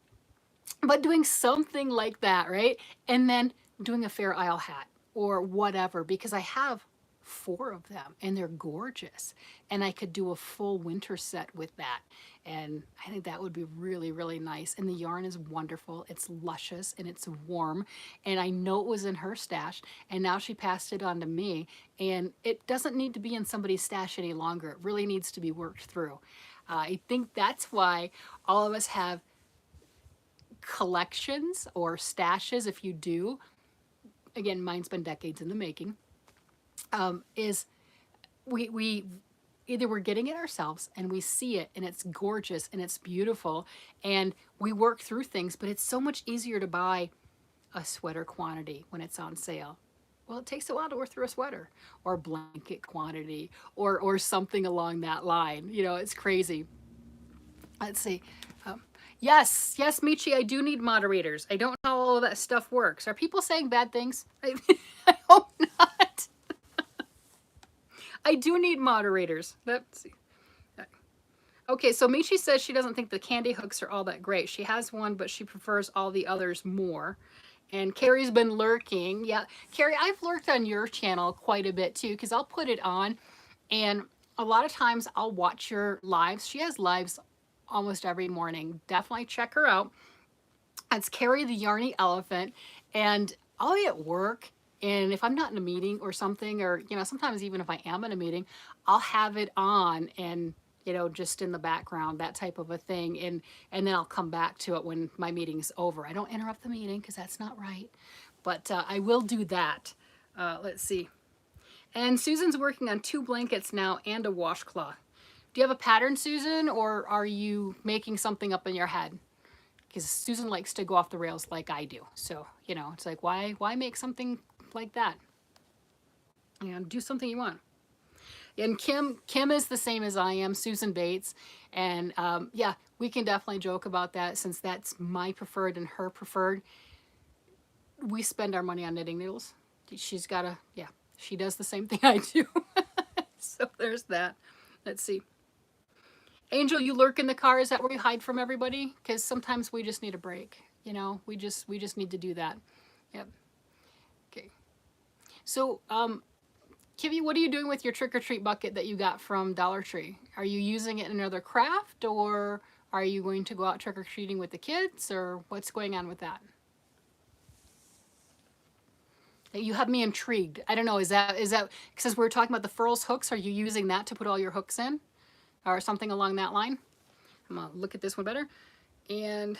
Speaker 1: But doing something like that, right? And then doing a Fair Isle hat or whatever, because I have 4 of them and they're gorgeous. And I could do a full winter set with that. And I think that would be really, really nice. And the yarn is wonderful. It's luscious and it's warm. And I know it was in her stash. And now she passed it on to me. And it doesn't need to be in somebody's stash any longer. It really needs to be worked through. I think that's why all of us have collections or stashes. If you do, again, mine's been decades in the making, is we either we're getting it ourselves and we see it and it's gorgeous and it's beautiful and we work through things, but it's so much easier to buy a sweater quantity when it's on sale. Well, it takes a while to work through a sweater or blanket quantity or something along that line. You know, it's crazy. Let's see. Yes, Michi, I do need moderators. I don't know how all of that stuff works. Are people saying bad things? I hope not. I do need moderators. Let's see. Okay, so Michi says she doesn't think the candy hooks are all that great. She has one, but she prefers all the others more. And Carrie's been lurking. Yeah, Carrie, I've lurked on your channel quite a bit too, because I'll put it on and a lot of times I'll watch your lives. She has lives almost every morning. Definitely check her out. It's Carrie the Yarny Elephant. And I'll be at work, and if I'm not in a meeting or something, or, you know, sometimes even if I am in a meeting, I'll have it on and, you know, just in the background, that type of a thing. And then I'll come back to it when my meeting's over. I don't interrupt the meeting because that's not right. But I will do that. Let's see. And Susan's working on 2 blankets now and a washcloth. Do you have a pattern, Susan, or are you making something up in your head? Because Susan likes to go off the rails like I do. So, you know, it's like, why make something like that? You know, do something you want. And Kim is the same as I am, Susan Bates. And yeah, we can definitely joke about that since that's my preferred and her preferred. We spend our money on knitting needles. She's got a, yeah, she does the same thing I do. So there's that. Let's see. Angel, you lurk in the car. Is that where you hide from everybody? Because sometimes we just need a break. You know, we just need to do that. Yep. Okay. So, Kivy, what are you doing with your trick-or-treat bucket that you got from Dollar Tree? Are you using it in another craft, or are you going to go out trick-or-treating with the kids, or what's going on with that? You have me intrigued. I don't know, is that, because we're talking about the furls hooks, are you using that to put all your hooks in? Or something along that line? I'm gonna look at this one better. And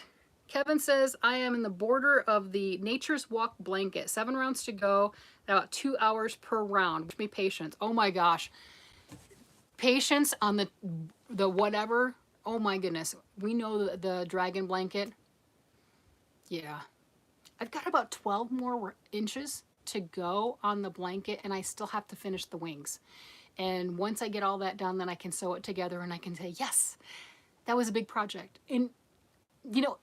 Speaker 1: Kevin says, I am in the border of the Nature's Walk blanket. 7 rounds to go, about 2 hours per round. Wish me patience. Oh my gosh. Patience on the whatever. Oh my goodness. We know the dragon blanket. Yeah. I've got about 12 more inches to go on the blanket, and I still have to finish the wings. And once I get all that done, then I can sew it together and I can say, yes, that was a big project. And, you know,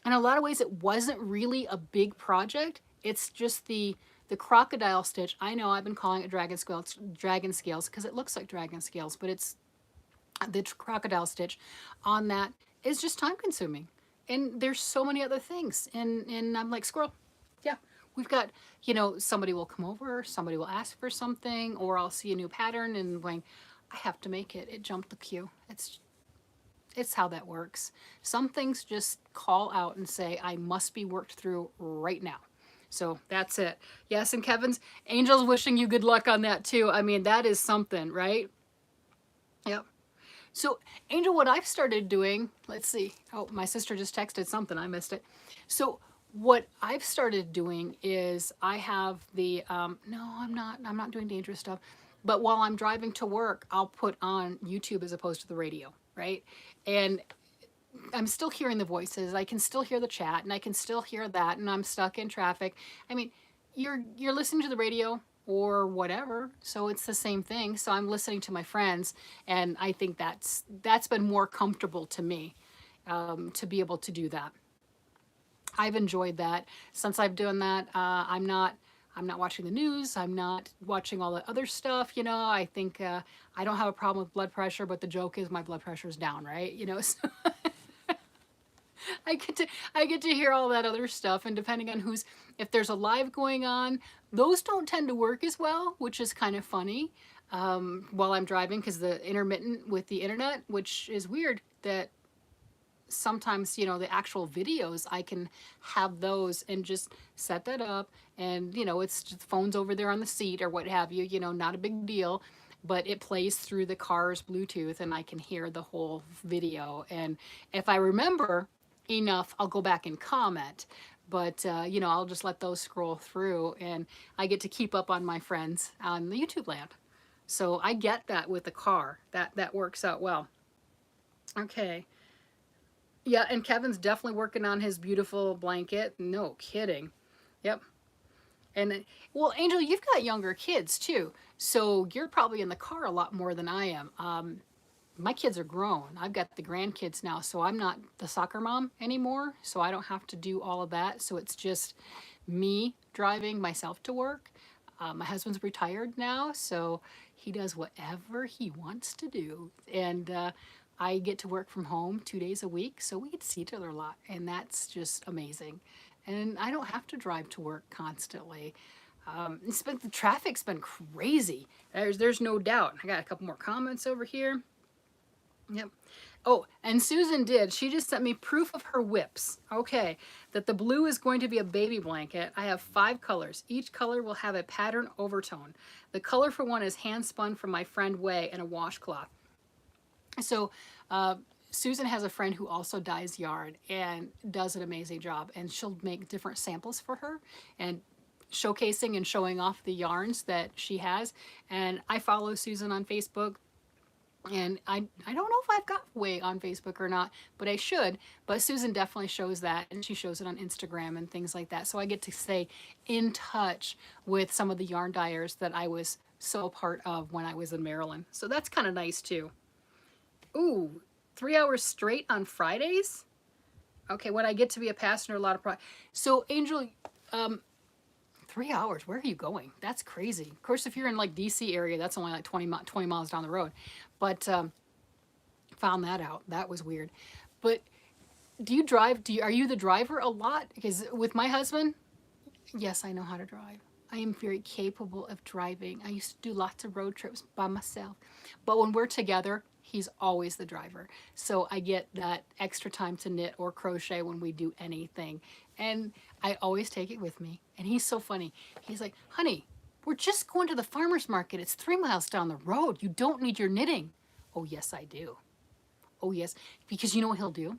Speaker 1: in a lot of ways, it wasn't really a big project. It's just the crocodile stitch. I know I've been calling it dragon scales because it looks like dragon scales, but it's the crocodile stitch on that is just time consuming. And there's so many other things. And I'm like, squirrel, yeah. We've got, you know, somebody will come over, somebody will ask for something, or I'll see a new pattern and going, I have to make it. It jumped the queue. It's how that works. Some things just call out and say, I must be worked through right now. So that's it. Yes, and Kevin's Angel's wishing you good luck on that too. I mean, that is something, right? Yep. So Angel, what I've started doing, let's see. Oh, my sister just texted something. I missed it. So what I've started doing is I have the, no, I'm not doing dangerous stuff. But while I'm driving to work, I'll put on YouTube as opposed to the radio, right? And I'm still hearing the voices. I can still hear the chat, and I can still hear that, and I'm stuck in traffic. I mean, you're listening to the radio or whatever, so it's the same thing. So I'm listening to my friends, and I think that's been more comfortable to me, to be able to do that. I've enjoyed that. Since I've done that, I'm not I'm not watching the news. I'm not watching all the other stuff. You know, I think I don't have a problem with blood pressure, but the joke is my blood pressure is down, right? You know, so I get to hear all that other stuff, and depending on who's, if there's a live going on, those don't tend to work as well, which is kind of funny while I'm driving, because the intermittent with the internet, which is weird that sometimes, you know, the actual videos, I can have those and just set that up, and you know, it's just phones over there on the seat or what have you, you know, not a big deal, but it plays through the car's Bluetooth and I can hear the whole video. And if I remember enough, I'll go back and comment, but you know, I'll just let those scroll through, and I get to keep up on my friends on the YouTube land. So I get that with the car, that works out well. Okay. Yeah, and Kevin's definitely working on his beautiful blanket. No kidding. Yep. And well, Angel, you've got younger kids too, so you're probably in the car a lot more than I am. My kids are grown. I've got the grandkids now, so I'm not the soccer mom anymore, so I don't have to do all of that. So it's just me driving myself to work. My husband's retired now, so he does whatever he wants to do. And I get to work from home 2 days a week, so we get to see each other a lot, and that's just amazing. And I don't have to drive to work constantly. The traffic's been crazy. There's no doubt. I got a couple more comments over here. Yep. Oh, and Susan did. She just sent me proof of her whips. Okay, that the blue is going to be a baby blanket. I have 5 colors. Each color will have a pattern overtone. The color for one is hand spun from my friend Way in a washcloth. So Susan has a friend who also dyes yarn and does an amazing job. And she'll make different samples for her and showcasing and showing off the yarns that she has. And I follow Susan on Facebook. And I don't know if I've got Way on Facebook or not, but I should. But Susan definitely shows that, and she shows it on Instagram and things like that. So I get to stay in touch with some of the yarn dyers that I was so a part of when I was in Maryland. So that's kind of nice too. Ooh, 3 hours straight on Fridays? Okay, when I get to be a passenger, a lot of So Angel, 3 hours, where are you going? That's crazy. Of course, if you're in like DC area, that's only like 20 miles down the road. But found that out. That was weird. But do you drive? Are you the driver a lot? Because with my husband, yes, I know how to drive. I am very capable of driving. I used to do lots of road trips by myself. But when we're together, he's always the driver. So I get that extra time to knit or crochet when we do anything. And I always take it with me. And he's so funny. He's like, honey, we're just going to the farmer's market. It's 3 miles down the road. You don't need your knitting. Oh, yes, I do. Oh, yes. Because you know what he'll do?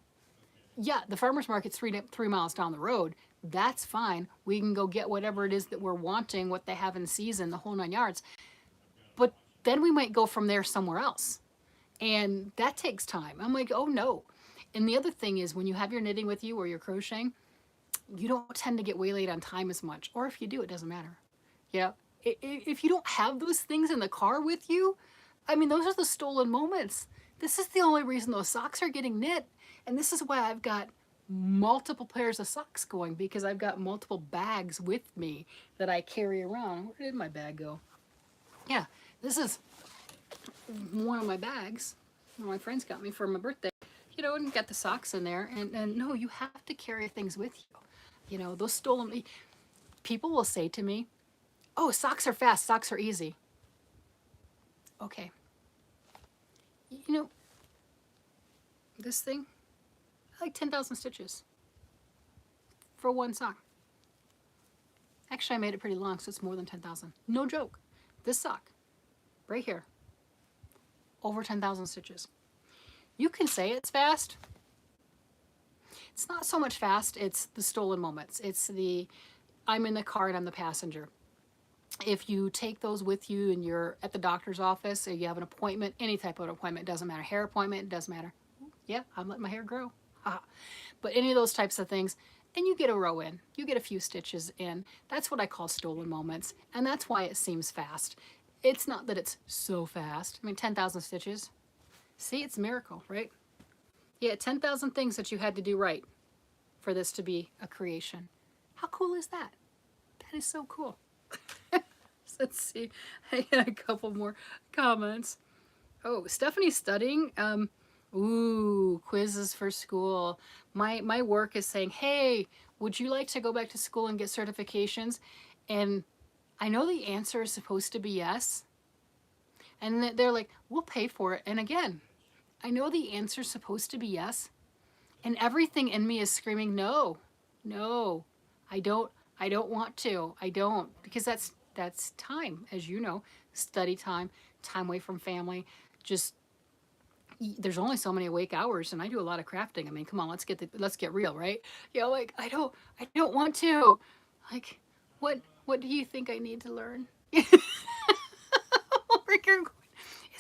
Speaker 1: Yeah, the farmer's market's 3 miles down the road. That's fine. We can go get whatever it is that we're wanting, what they have in season, the whole 9 yards. But then we might go from there somewhere else. And that takes time. I'm like, oh no. And the other thing is when you have your knitting with you or your crocheting, you don't tend to get waylaid on time as much. Or if you do, it doesn't matter. Yeah. If you don't have those things in the car with you, I mean, those are the stolen moments. This is the only reason those socks are getting knit. And this is why I've got multiple pairs of socks going, because I've got multiple bags with me that I carry around. Where did my bag go? Yeah, this is one of my bags. One of my friends got me for my birthday. You know, and got the socks in there. And no, you have to carry things with you. You know, those stolen... People will say to me, oh, socks are fast, socks are easy. Okay. You know, this thing, like 10,000 stitches for one sock. Actually, I made it pretty long, so it's more than 10,000. No joke. This sock, right here, over 10,000 stitches. You can say it's fast. It's not so much fast, it's the stolen moments. It's the, I'm in the car and I'm the passenger. If you take those with you and you're at the doctor's office or you have an appointment, any type of appointment, doesn't matter, hair appointment, doesn't matter. Yeah, I'm letting my hair grow. But any of those types of things, and you get a row in, you get a few stitches in. That's what I call stolen moments, and that's why it seems fast. It's not that it's so fast. I mean, 10,000 stitches. See, it's a miracle, right? Yeah, 10,000 things that you had to do right for this to be a creation. How cool is that? That is so cool. Let's see. I got a couple more comments. Oh, Stephanie's studying. Ooh, quizzes for school. My work is saying, hey, would you like to go back to school and get certifications? And I know the answer is supposed to be yes. And they're like, we'll pay for it. And again, I know the answer is supposed to be yes. And everything in me is screaming, no, no, I don't, I don't want to. I don't, because that's time, as you know, study time, time away from family. Just there's only so many awake hours, and I do a lot of crafting. I mean, come on, let's get real, right? You know, like I don't want to. Like, what do you think I need to learn? Is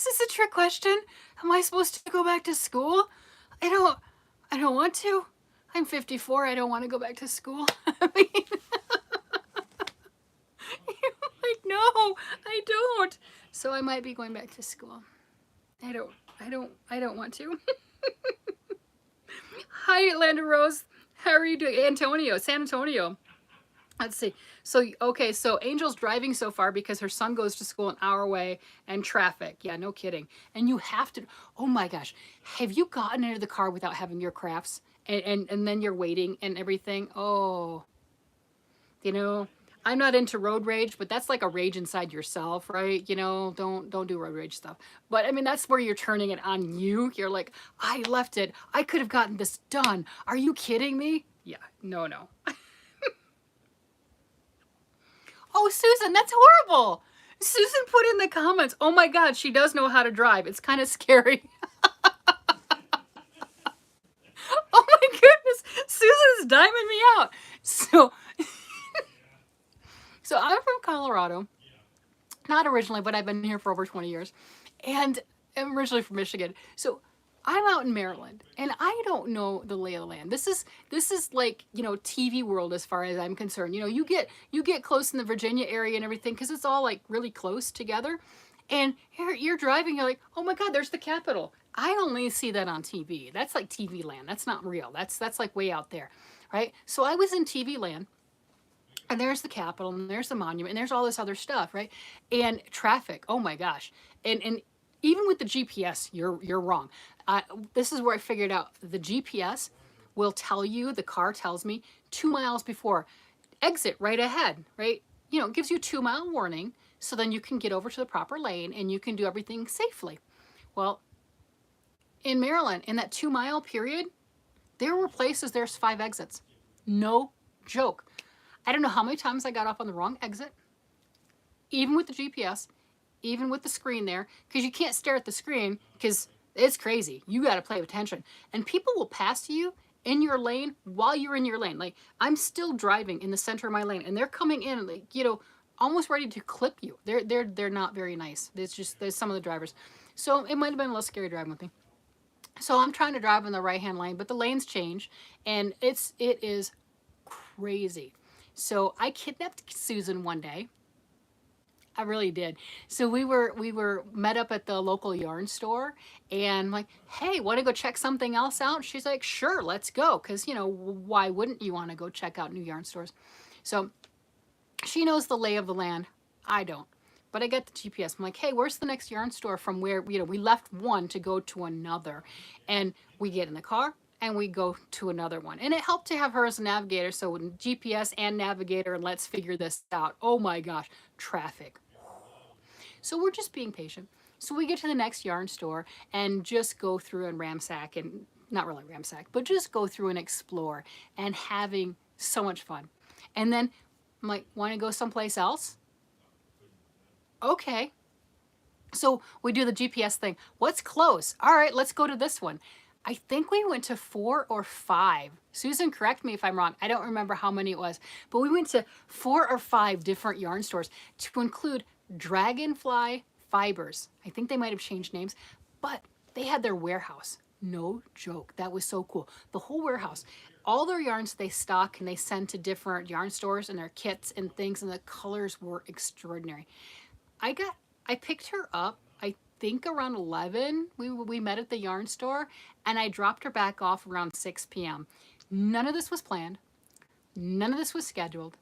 Speaker 1: this a trick question? Am I supposed to go back to school? I don't I don't want to. I'm 54. I don't want to go back to school. I mean, like, no, I don't. So I might be going back to school. I don't want to. Hi, Atlanta Rose. How are you doing? Antonio, San Antonio. Let's see. So, okay, so Angel's driving so far because her son goes to school an hour away and traffic. Yeah, no kidding. And you have to, oh my gosh, have you gotten into the car without having your crafts? And then you're waiting and everything? Oh, you know, I'm not into road rage, but that's like a rage inside yourself, right? You know, don't do road rage stuff. But I mean, that's where you're turning it on you. You're like, I left it. I could have gotten this done. Are you kidding me? Yeah, no, no. Oh, Susan, that's horrible. Susan put in the comments, oh my God, she does know how to drive. It's kind of scary. Oh my goodness, Susan's diming me out. So I'm from Colorado. Not originally, but I've been here for over 20 years. And I'm originally from Michigan. So I'm out in Maryland and I don't know the lay of the land. This is like, you know, TV world as far as I'm concerned. You know, you get close in the Virginia area and everything because it's all like really close together. And you're driving, you're like, oh my God, there's the Capitol. I only see that on TV. That's like TV land. That's not real. That's like way out there, right? So I was in TV land. And there's the Capitol, and there's the monument, and there's all this other stuff, right? And traffic, oh my gosh. And even with the GPS, you're wrong. This is where I figured out the GPS will tell you, the car tells me 2 miles before, exit right ahead, right? You know, it gives you a 2 mile warning, so then you can get over to the proper lane and you can do everything safely. Well, in Maryland, in that 2 mile period, there were places there's 5 exits. No joke. I don't know how many times I got off on the wrong exit, even with the GPS, even with the screen there, because you can't stare at the screen because it's crazy. You got to pay attention. And people will pass you in your lane while you're in your lane. Like, I'm still driving in the center of my lane and they're coming in, like, you know, almost ready to clip you. They're not very nice. There's some of the drivers. So it might have been a little scary driving with me. So I'm trying to drive in the right-hand lane, but the lanes change and it is crazy. So I kidnapped Susan one day. I really did. So we were met up at the local yarn store and I'm like, hey, want to go check something else out? She's like, sure, let's go. Because, you know, why wouldn't you want to go check out new yarn stores? So she knows the lay of the land. I don't. But I get the GPS. I'm like, hey, where's the next yarn store from where, you know, we left one to go to another. And we get in the car and we go to another one. And it helped to have her as a navigator. So GPS and navigator, and let's figure this out. Oh my gosh, traffic. So we're just being patient. So we get to the next yarn store and just go through and ransack, and not really ransack, but just go through and explore and having so much fun. And then I'm like, want to go someplace else? Okay. So we do the GPS thing. What's close? All right, let's go to this one. I think we went to 4 or 5. Susan, correct me if I'm wrong. I don't remember how many it was, but we went to 4 or 5 different yarn stores to include Dragonfly Fibers. I think they might have changed names, but they had their warehouse. No joke. That was so cool. The whole warehouse, all their yarns they stock and they send to different yarn stores and their kits and things, and the colors were extraordinary. I picked her up, I think around 11. We met at the yarn store and I dropped her back off around 6 p.m. None of this was planned. None of this was scheduled.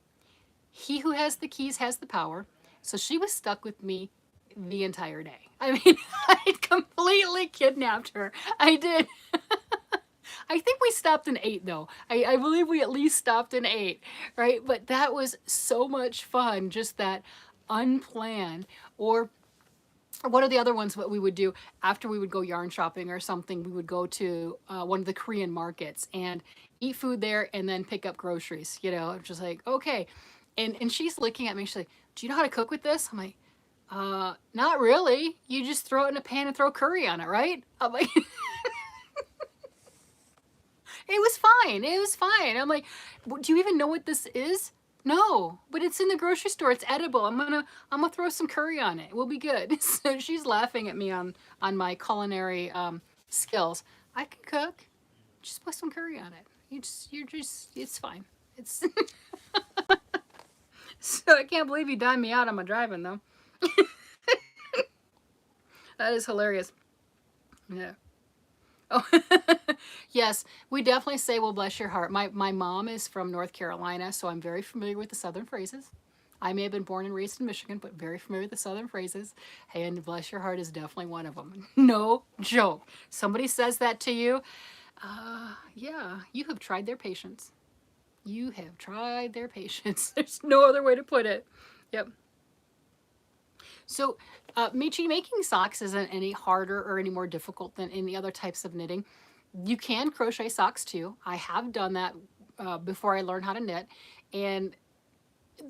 Speaker 1: He who has the keys has the power. So she was stuck with me the entire day. I mean, I completely kidnapped her. I did. I think we stopped and ate though. I believe we at least stopped and ate, right? But that was so much fun, just that unplanned. Or one of the other ones, what we would do after we would go yarn shopping or something, we would go to one of the Korean markets and eat food there and then pick up groceries, you know, just like, okay. And she's looking at me, she's like, do you know how to cook with this? I'm like, not really. You just throw it in a pan and throw curry on it, right? I'm like, it was fine. It was fine. I'm like, do you even know what this is? No, but it's in the grocery store. It's edible. I'm gonna throw some curry on it. We'll be good. So she's laughing at me on my culinary skills. I can cook. Just put some curry on it. You're just it's fine. It's so I can't believe you dined me out on my driving though. That is hilarious. Yeah. Oh, yes, we definitely say, well, bless your heart. My mom is from North Carolina, so I'm very familiar with the Southern phrases. I may have been born and raised in Michigan, but very familiar with the Southern phrases. And bless your heart is definitely one of them. No joke. Somebody says that to you, yeah, you have tried their patience. You have tried their patience. There's no other way to put it. Yep. So, Michi, making socks isn't any harder or any more difficult than any other types of knitting. You can crochet socks too. I have done that before I learned how to knit, and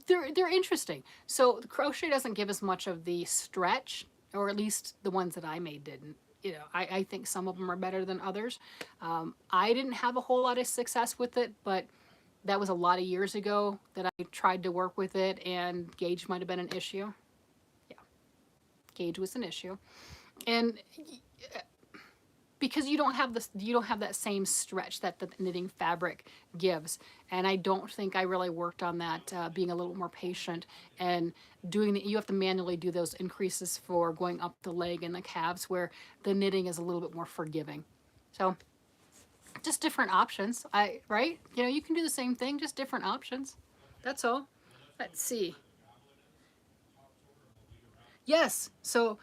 Speaker 1: they're interesting. So the crochet doesn't give as much of the stretch, or at least the ones that I made didn't. You know, I think some of them are better than others. I didn't have a whole lot of success with it, but that was a lot of years ago that I tried to work with it, and gauge might have been an issue. Gauge was an issue, and because you don't have that same stretch that the knitting fabric gives, and I don't think I really worked on that, being a little more patient and doing you have to manually do those increases for going up the leg and the calves, where the knitting is a little bit more forgiving. So just different options. Right, you know, you can do the same thing, just different options, that's all. Let's see. Yes. So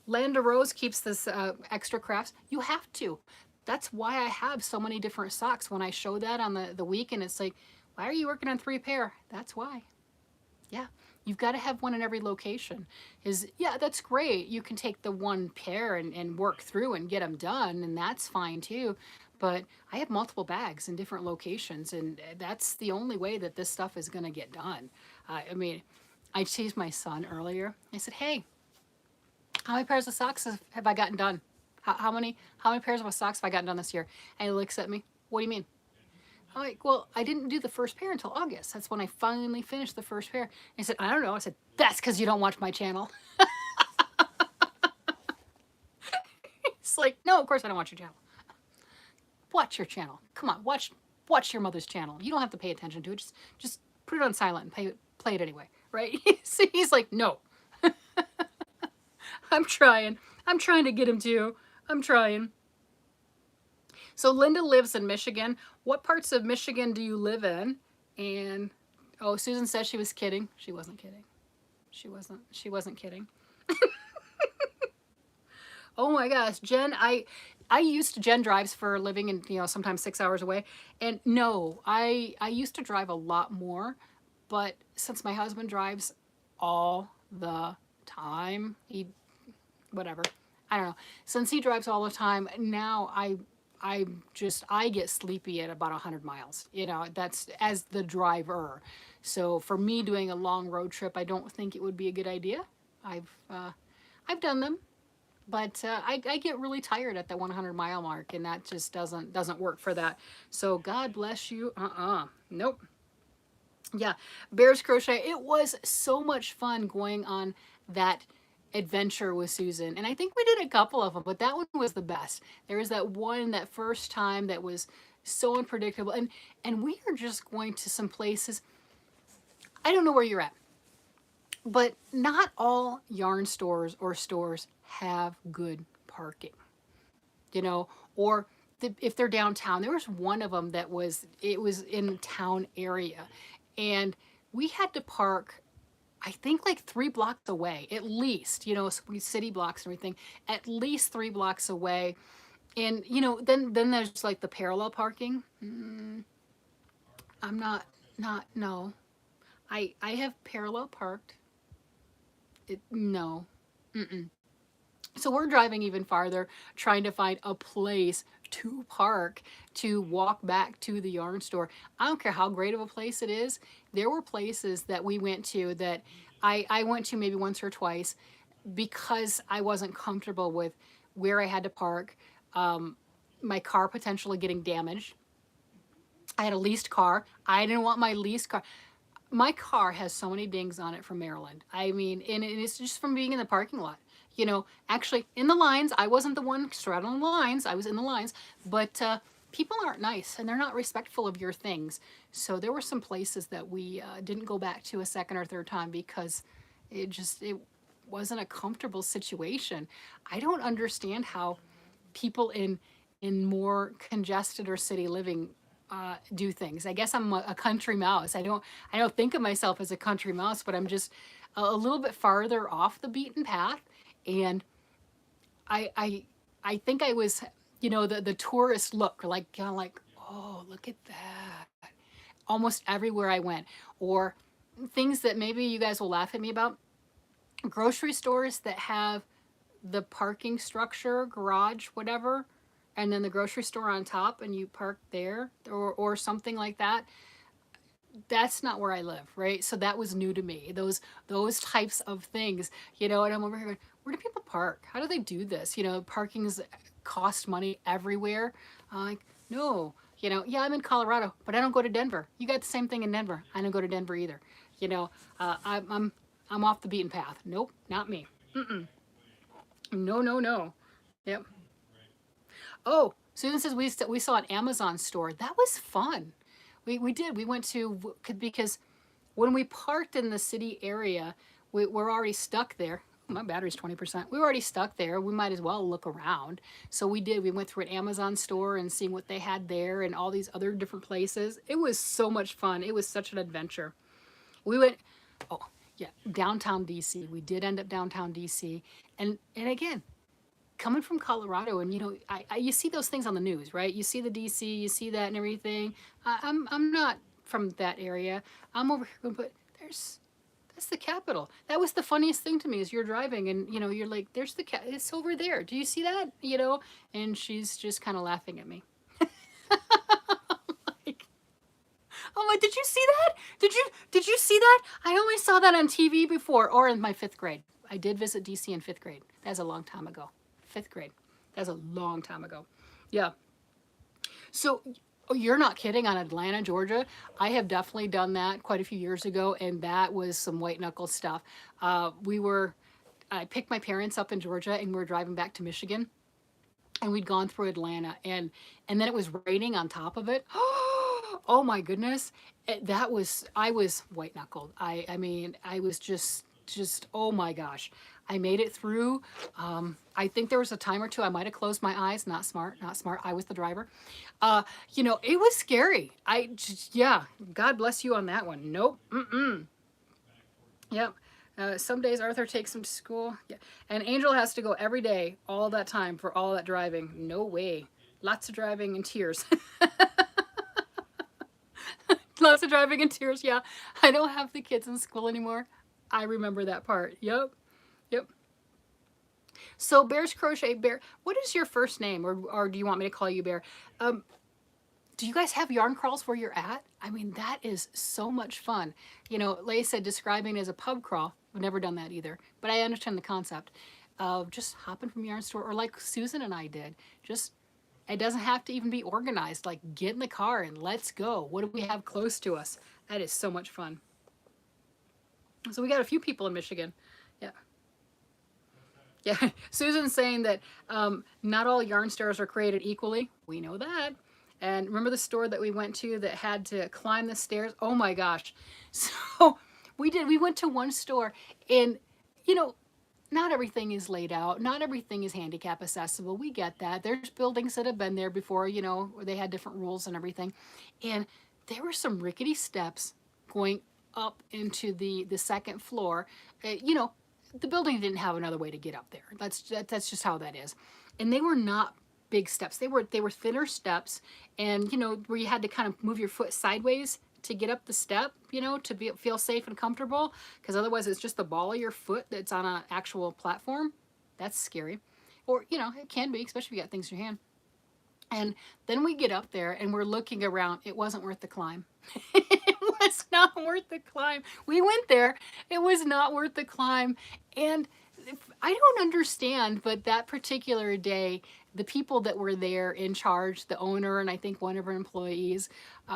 Speaker 1: Landa Rose keeps this extra crafts. You have to. That's why I have so many different socks. When I show that on the weekend, it's like, why are you working on 3 pair? That's why. Yeah. You've got to have one in every location. Yeah, that's great. You can take the 1 pair and work through and get them done, and that's fine too. But I have multiple bags in different locations, and that's the only way that this stuff is going to get done. I mean, I teased my son earlier. I said, hey, how many pairs of socks have I gotten done? How many pairs of socks have I gotten done this year? And he looks at me, what do you mean? I'm like, well, I didn't do the first pair until August. That's when I finally finished the first pair. And he said, I don't know. I said, that's because you don't watch my channel. It's like, no, of course I don't watch your channel. Watch your channel. Come on, watch your mother's channel. You don't have to pay attention to it. Just put it on silent and play it anyway, right? So he's like, no. I'm trying to get him to. I'm trying. So Linda lives in Michigan. What parts of Michigan do you live in? And oh, Susan says she was kidding. She wasn't kidding. She wasn't kidding. Oh my gosh, Jen, Jen drives for a living, and you know, sometimes 6 hours away. And no, I used to drive a lot more, but since my husband drives all the time, whatever, I don't know. Since he drives all the time, now I get sleepy at about 100 miles. You know, that's as the driver. So for me doing a long road trip, I don't think it would be a good idea. I've done them, but I get really tired at the 100-mile mark, and that just doesn't work for that. So God bless you. Nope. Yeah, Bears Crochet. It was so much fun going on that adventure with Susan, and I think we did a couple of them, but that one was the best. There was that first time that was so unpredictable, and we are just going to some places. I don't know where you're at, but not all yarn stores or stores have good parking, you know, or if they're downtown. There was one of them that was in the town area, and we had to park, I think like 3 blocks away, at least, city blocks and everything, at least 3 blocks away. And then there's like the parallel parking. I'm not no. I have parallel parked. No. Mm-mm. So we're driving even farther, trying to find a place to park to walk back to the yarn store. I don't care how great of a place it is. There were places that we went to that I went to maybe once or twice because I wasn't comfortable with where I had to park, my car potentially getting damaged. I had a leased car. I didn't want my leased car. My car has so many dings on it from Maryland. I mean, and it's just from being in the parking lot. Actually in the lines. I wasn't the one straddling the lines. I was in the lines, but people aren't nice and they're not respectful of your things. So there were some places that we didn't go back to a second or third time because it wasn't a comfortable situation. I don't understand how people in more congested or city living do things. I guess I'm a country mouse. I don't think of myself as a country mouse, but I'm just a little bit farther off the beaten path. And I think I was, the tourist look, like kind of like, oh, look at that, almost everywhere I went. Or things that maybe you guys will laugh at me about, grocery stores that have the parking structure, garage, whatever, and then the grocery store on top and you park there, or something like that. That's not where I live, right? So that was new to me. Those types of things, and I'm over here going, where do people park? How do they do this? Parking's cost money everywhere. Like, no, yeah, I'm in Colorado, but I don't go to Denver. You got the same thing in Denver. I don't go to Denver either. I'm off the beaten path. Nope, not me. Mm-mm. No, no, no. Yep. Oh, Susan says we saw an Amazon store. That was fun. We did. We went to, because when we parked in the city area, we're already stuck there. My battery's 20%. We were already stuck there. We might as well look around. So we did. We went through an Amazon store and seeing what they had there and all these other different places. It was so much fun. It was such an adventure. We went, oh, yeah, downtown DC. We did end up downtown DC. And again, coming from Colorado, and you see those things on the news, right? You see the DC, you see that and everything. I'm not from that area. I'm over here, but that's the capital. That was the funniest thing to me, is you're driving and you're like, there's it's over there. Do you see that? And she's just kind of laughing at me. like, I'm like, did you see that? Did you see that? I only saw that on TV before, or in my 5th grade. I did visit DC in 5th grade. That's a long time ago. 5th grade. That's a long time ago. Yeah. So, oh, you're not kidding, on Atlanta, Georgia. I have definitely done that quite a few years ago, and that was some white knuckle stuff. I picked my parents up in Georgia, and we were driving back to Michigan, and we'd gone through Atlanta, and then it was raining on top of it. Oh my goodness. I was white knuckled. I mean, I was just, oh my gosh. I made it through. I think there was a time or two I might have closed my eyes. Not smart, not smart. I was the driver. It was scary. Yeah, God bless you on that one. Nope. Mm-mm. Yep. Some days Arthur takes him to school. Yeah. And Angel has to go every day, all that time, for all that driving. No way. Lots of driving and tears. Lots of driving and tears. Yeah. I don't have the kids in school anymore. I remember that part. Yep. Yep. So Bear's Crochet Bear, what is your first name? Or do you want me to call you Bear? Do you guys have yarn crawls where you're at? I mean, that is so much fun. Leigh said describing it as a pub crawl. I've never done that either, but I understand the concept of just hopping from yarn store, or like Susan and I did. It doesn't have to even be organized. Like, get in the car and let's go. What do we have close to us? That is so much fun. So we got a few people in Michigan. Yeah. Yeah. Susan's saying that not all yarn stores are created equally. We know that. And remember the store that we went to that had to climb the stairs? Oh my gosh. So we went to one store, and not everything is laid out. Not everything is handicap accessible. We get that. There's buildings that have been there before, where they had different rules and everything. And there were some rickety steps going up into the second floor. You know, the building didn't have another way to get up there. That's just how that is. And they were not big steps. They were thinner steps, and you know, where you had to kind of move your foot sideways to get up the step, you know, to feel safe and comfortable, because otherwise it's just the ball of your foot that's on an actual platform. That's scary. Or, you know, it can be, especially if you got things in your hand. And then we get up there and we're looking around. It wasn't worth the climb. It was not worth the climb. We went there. It was not worth the climb. And I don't understand, but that particular day, the people that were there in charge, the owner and I think one of her employees,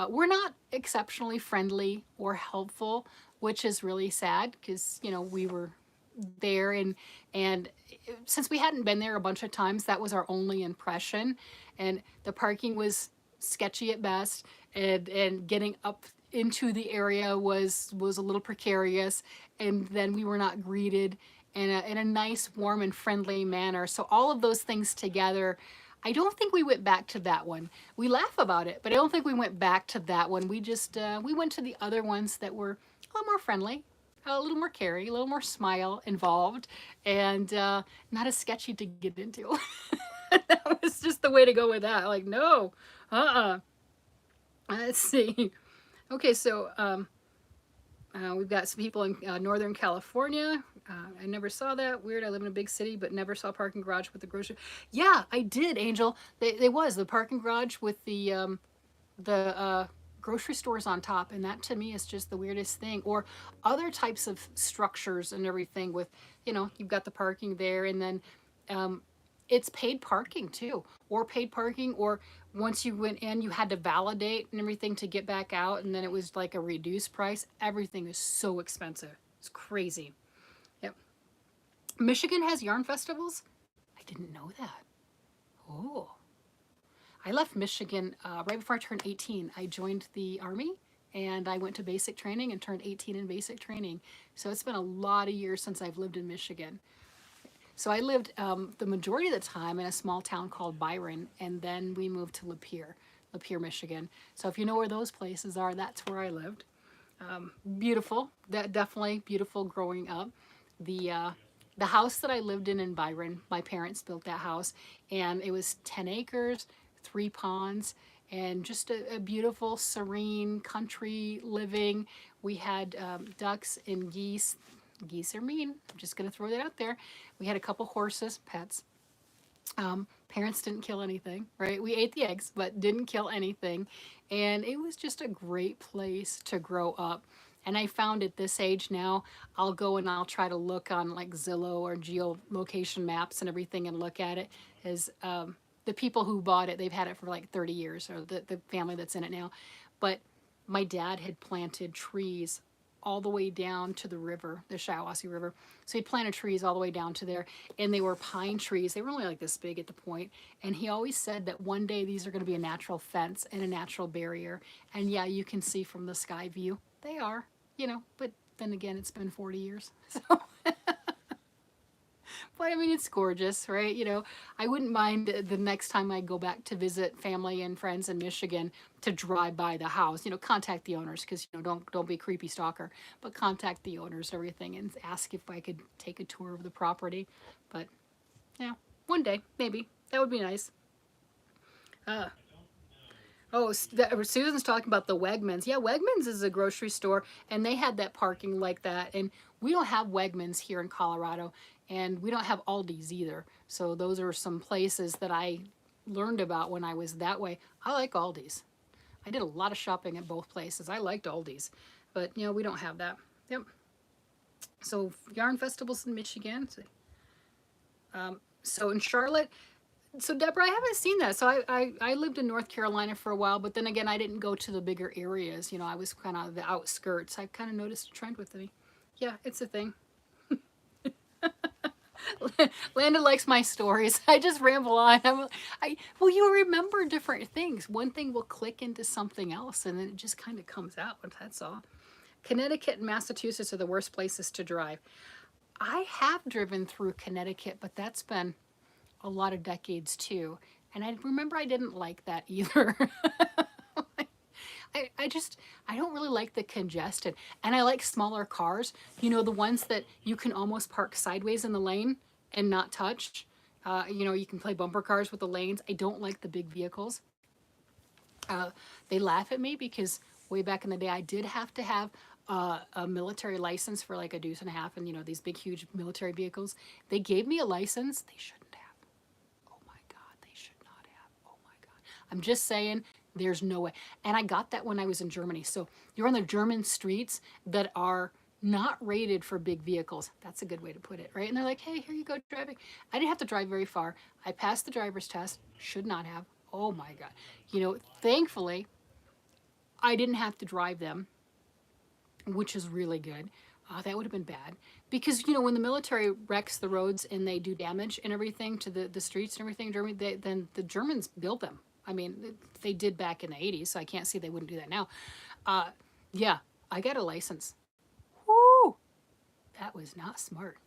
Speaker 1: were not exceptionally friendly or helpful, which is really sad because, you know, we were there, and since we hadn't been there a bunch of times, that was our only impression. And the parking was sketchy at best, and getting up into the area was a little precarious, and then we were not greeted in a nice, warm, and friendly manner. So all of those things together, I don't think we went back to that one. We laugh about it, but I don't think we went back to that one. We just we went to the other ones that were a little more friendly, a little more caring, a little more smile involved, and not as sketchy to get into. That was just the way to go with that. Like, no, let's see. Okay, so we've got some people in Northern California. I never saw that. Weird. I live in a big city, but never saw a parking garage with the grocery. Yeah, I did, Angel. They was the parking garage with the grocery stores on top, and that to me is just the weirdest thing. Or other types of structures and everything with, you know, you've got the parking there, and then it's paid parking too, or paid parking, or once you went in, you had to validate and everything to get back out, and then it was like a reduced price. Everything is so expensive. It's crazy. Yep. Michigan has yarn festivals? I didn't know that. Oh. I left Michigan right before I turned 18. I joined the Army, and I went to basic training and turned 18 in basic training. So it's been a lot of years since I've lived in Michigan. So I lived the majority of the time in a small town called Byron, and then we moved to Lapeer, Michigan. So if you know where those places are, that's where I lived. Beautiful, definitely beautiful growing up. The house that I lived in Byron, my parents built that house, and it was 10 acres, 3 ponds, and just a beautiful, serene country living. We had ducks and geese. Geese are mean. I'm just going to throw that out there. We had a couple horses, pets. Parents didn't kill anything, right? We ate the eggs, but didn't kill anything. And it was just a great place to grow up. And I found at this age now, I'll go and I'll try to look on like Zillow or geolocation maps and everything and look at it as the people who bought it, they've had it for like 30 years, or the family that's in it now. But my dad had planted trees all the way down to the river, the Shiawassee River. So he planted trees all the way down to there, and they were pine trees. They were only like this big at the point. And he always said that one day these are going to be a natural fence and a natural barrier. And yeah, you can see from the sky view, they are, you know, but then again, it's been 40 years. So, but I mean, it's gorgeous, right? You know, I wouldn't mind the next time I go back to visit family and friends in Michigan to drive by the house. You know, contact the owners, because you know, don't be a creepy stalker, but contact the owners and everything and ask if I could take a tour of the property. But yeah, one day maybe that would be nice. Uh, Oh, Susan's talking about the Wegmans. Yeah, Wegmans is a grocery store, and they had that parking like that. And we don't have Wegmans here in Colorado, and we don't have Aldi's either. So those are some places that I learned about when I was that way. I like Aldi's. I did a lot of shopping at both places. I liked Aldi's, but you know, we don't have that. Yep. So yarn festivals in Michigan. So in Charlotte, so Deborah, I haven't seen that. So I lived in North Carolina for a while, but then again, I didn't go to the bigger areas. You know, I was kind of the outskirts. I've kind of noticed a trend with me. Yeah, it's a thing. Landon likes my stories. I just ramble on. Well, you remember different things. One thing will click into something else, and then it just kind of comes out. That's all. Connecticut and Massachusetts are the worst places to drive. I have driven through Connecticut, but that's been a lot of decades too. And I remember I didn't like that either. I don't really like the congested. And I like smaller cars, you know, the ones that you can almost park sideways in the lane and not touch. You know, you can play bumper cars with the lanes. I don't like the big vehicles. Uh, they laugh at me because way back in the day, I did have to have a military license for like a deuce and a half, and you know these big, huge military vehicles. They gave me a license they shouldn't have. Oh my God, they should not have. Oh my God, I'm just saying, there's no way. And I got that when I was in Germany. So you're on the German streets that are not rated for big vehicles. That's a good way to put it, right? And they're like, hey, here you go driving. I didn't have to drive very far. I passed the driver's test. Should not have. Oh my God. You know, thankfully, I didn't have to drive them, which is really good. That would have been bad because, you know, when the military wrecks the roads and they do damage and everything to the streets and everything in Germany, then the Germans build them. I mean, they did back in the 80s, so I can't see they wouldn't do that now. Uh, yeah, I got a license. Woo! That was not smart.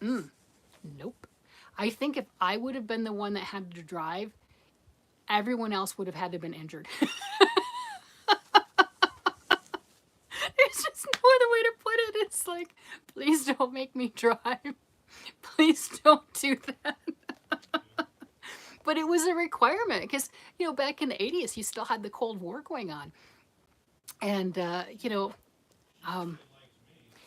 Speaker 1: Nope. I think if I would have been the one that had to drive, everyone else would have had to have been injured. There's just no other way to put it. It's like, please don't make me drive. Please don't do that. But it was a requirement because, you know, back in the 80s, you still had the Cold War going on. And, you know, um,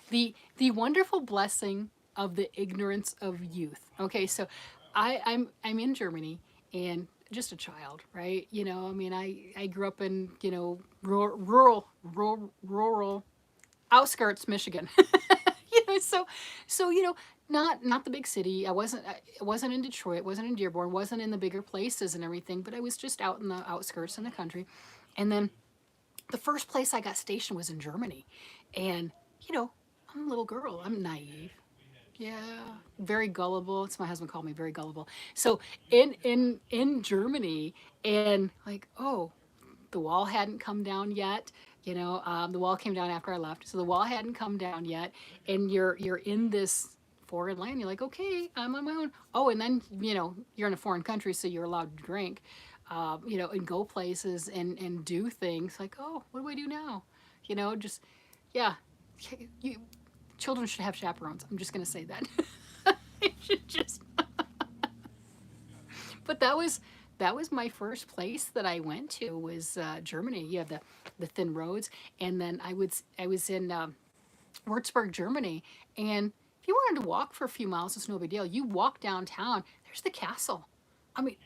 Speaker 1: the wonderful blessing of the ignorance of youth. Okay, so I'm in Germany and just a child, right? You know, I mean, I grew up in, you know, rural outskirts Michigan. You know, so you know, not the big city. I wasn't in Detroit, wasn't in Dearborn, wasn't in the bigger places and everything, but I was just out in the outskirts in the country. And then the first place I got stationed was in Germany. And, you know, I'm a little girl. I'm naive. Yeah, very gullible. It's my husband called me very gullible. So in Germany, and like, oh, the wall hadn't come down yet. You know, the wall came down after I left, so the wall hadn't come down yet, and you're in this foreign land. You're like, okay, I'm on my own. Oh, and then you know you're in a foreign country, so you're allowed to drink, you know, and go places and do things. Like, oh, what do I do now? You know, just yeah, you children should have chaperones. I'm just gonna say that. It should just but that was my first place that I went to was Germany. You have the thin roads, and then I was in Würzburg, Germany, and if you wanted to walk for a few miles, it's no big deal. You walk downtown, there's the castle. I mean,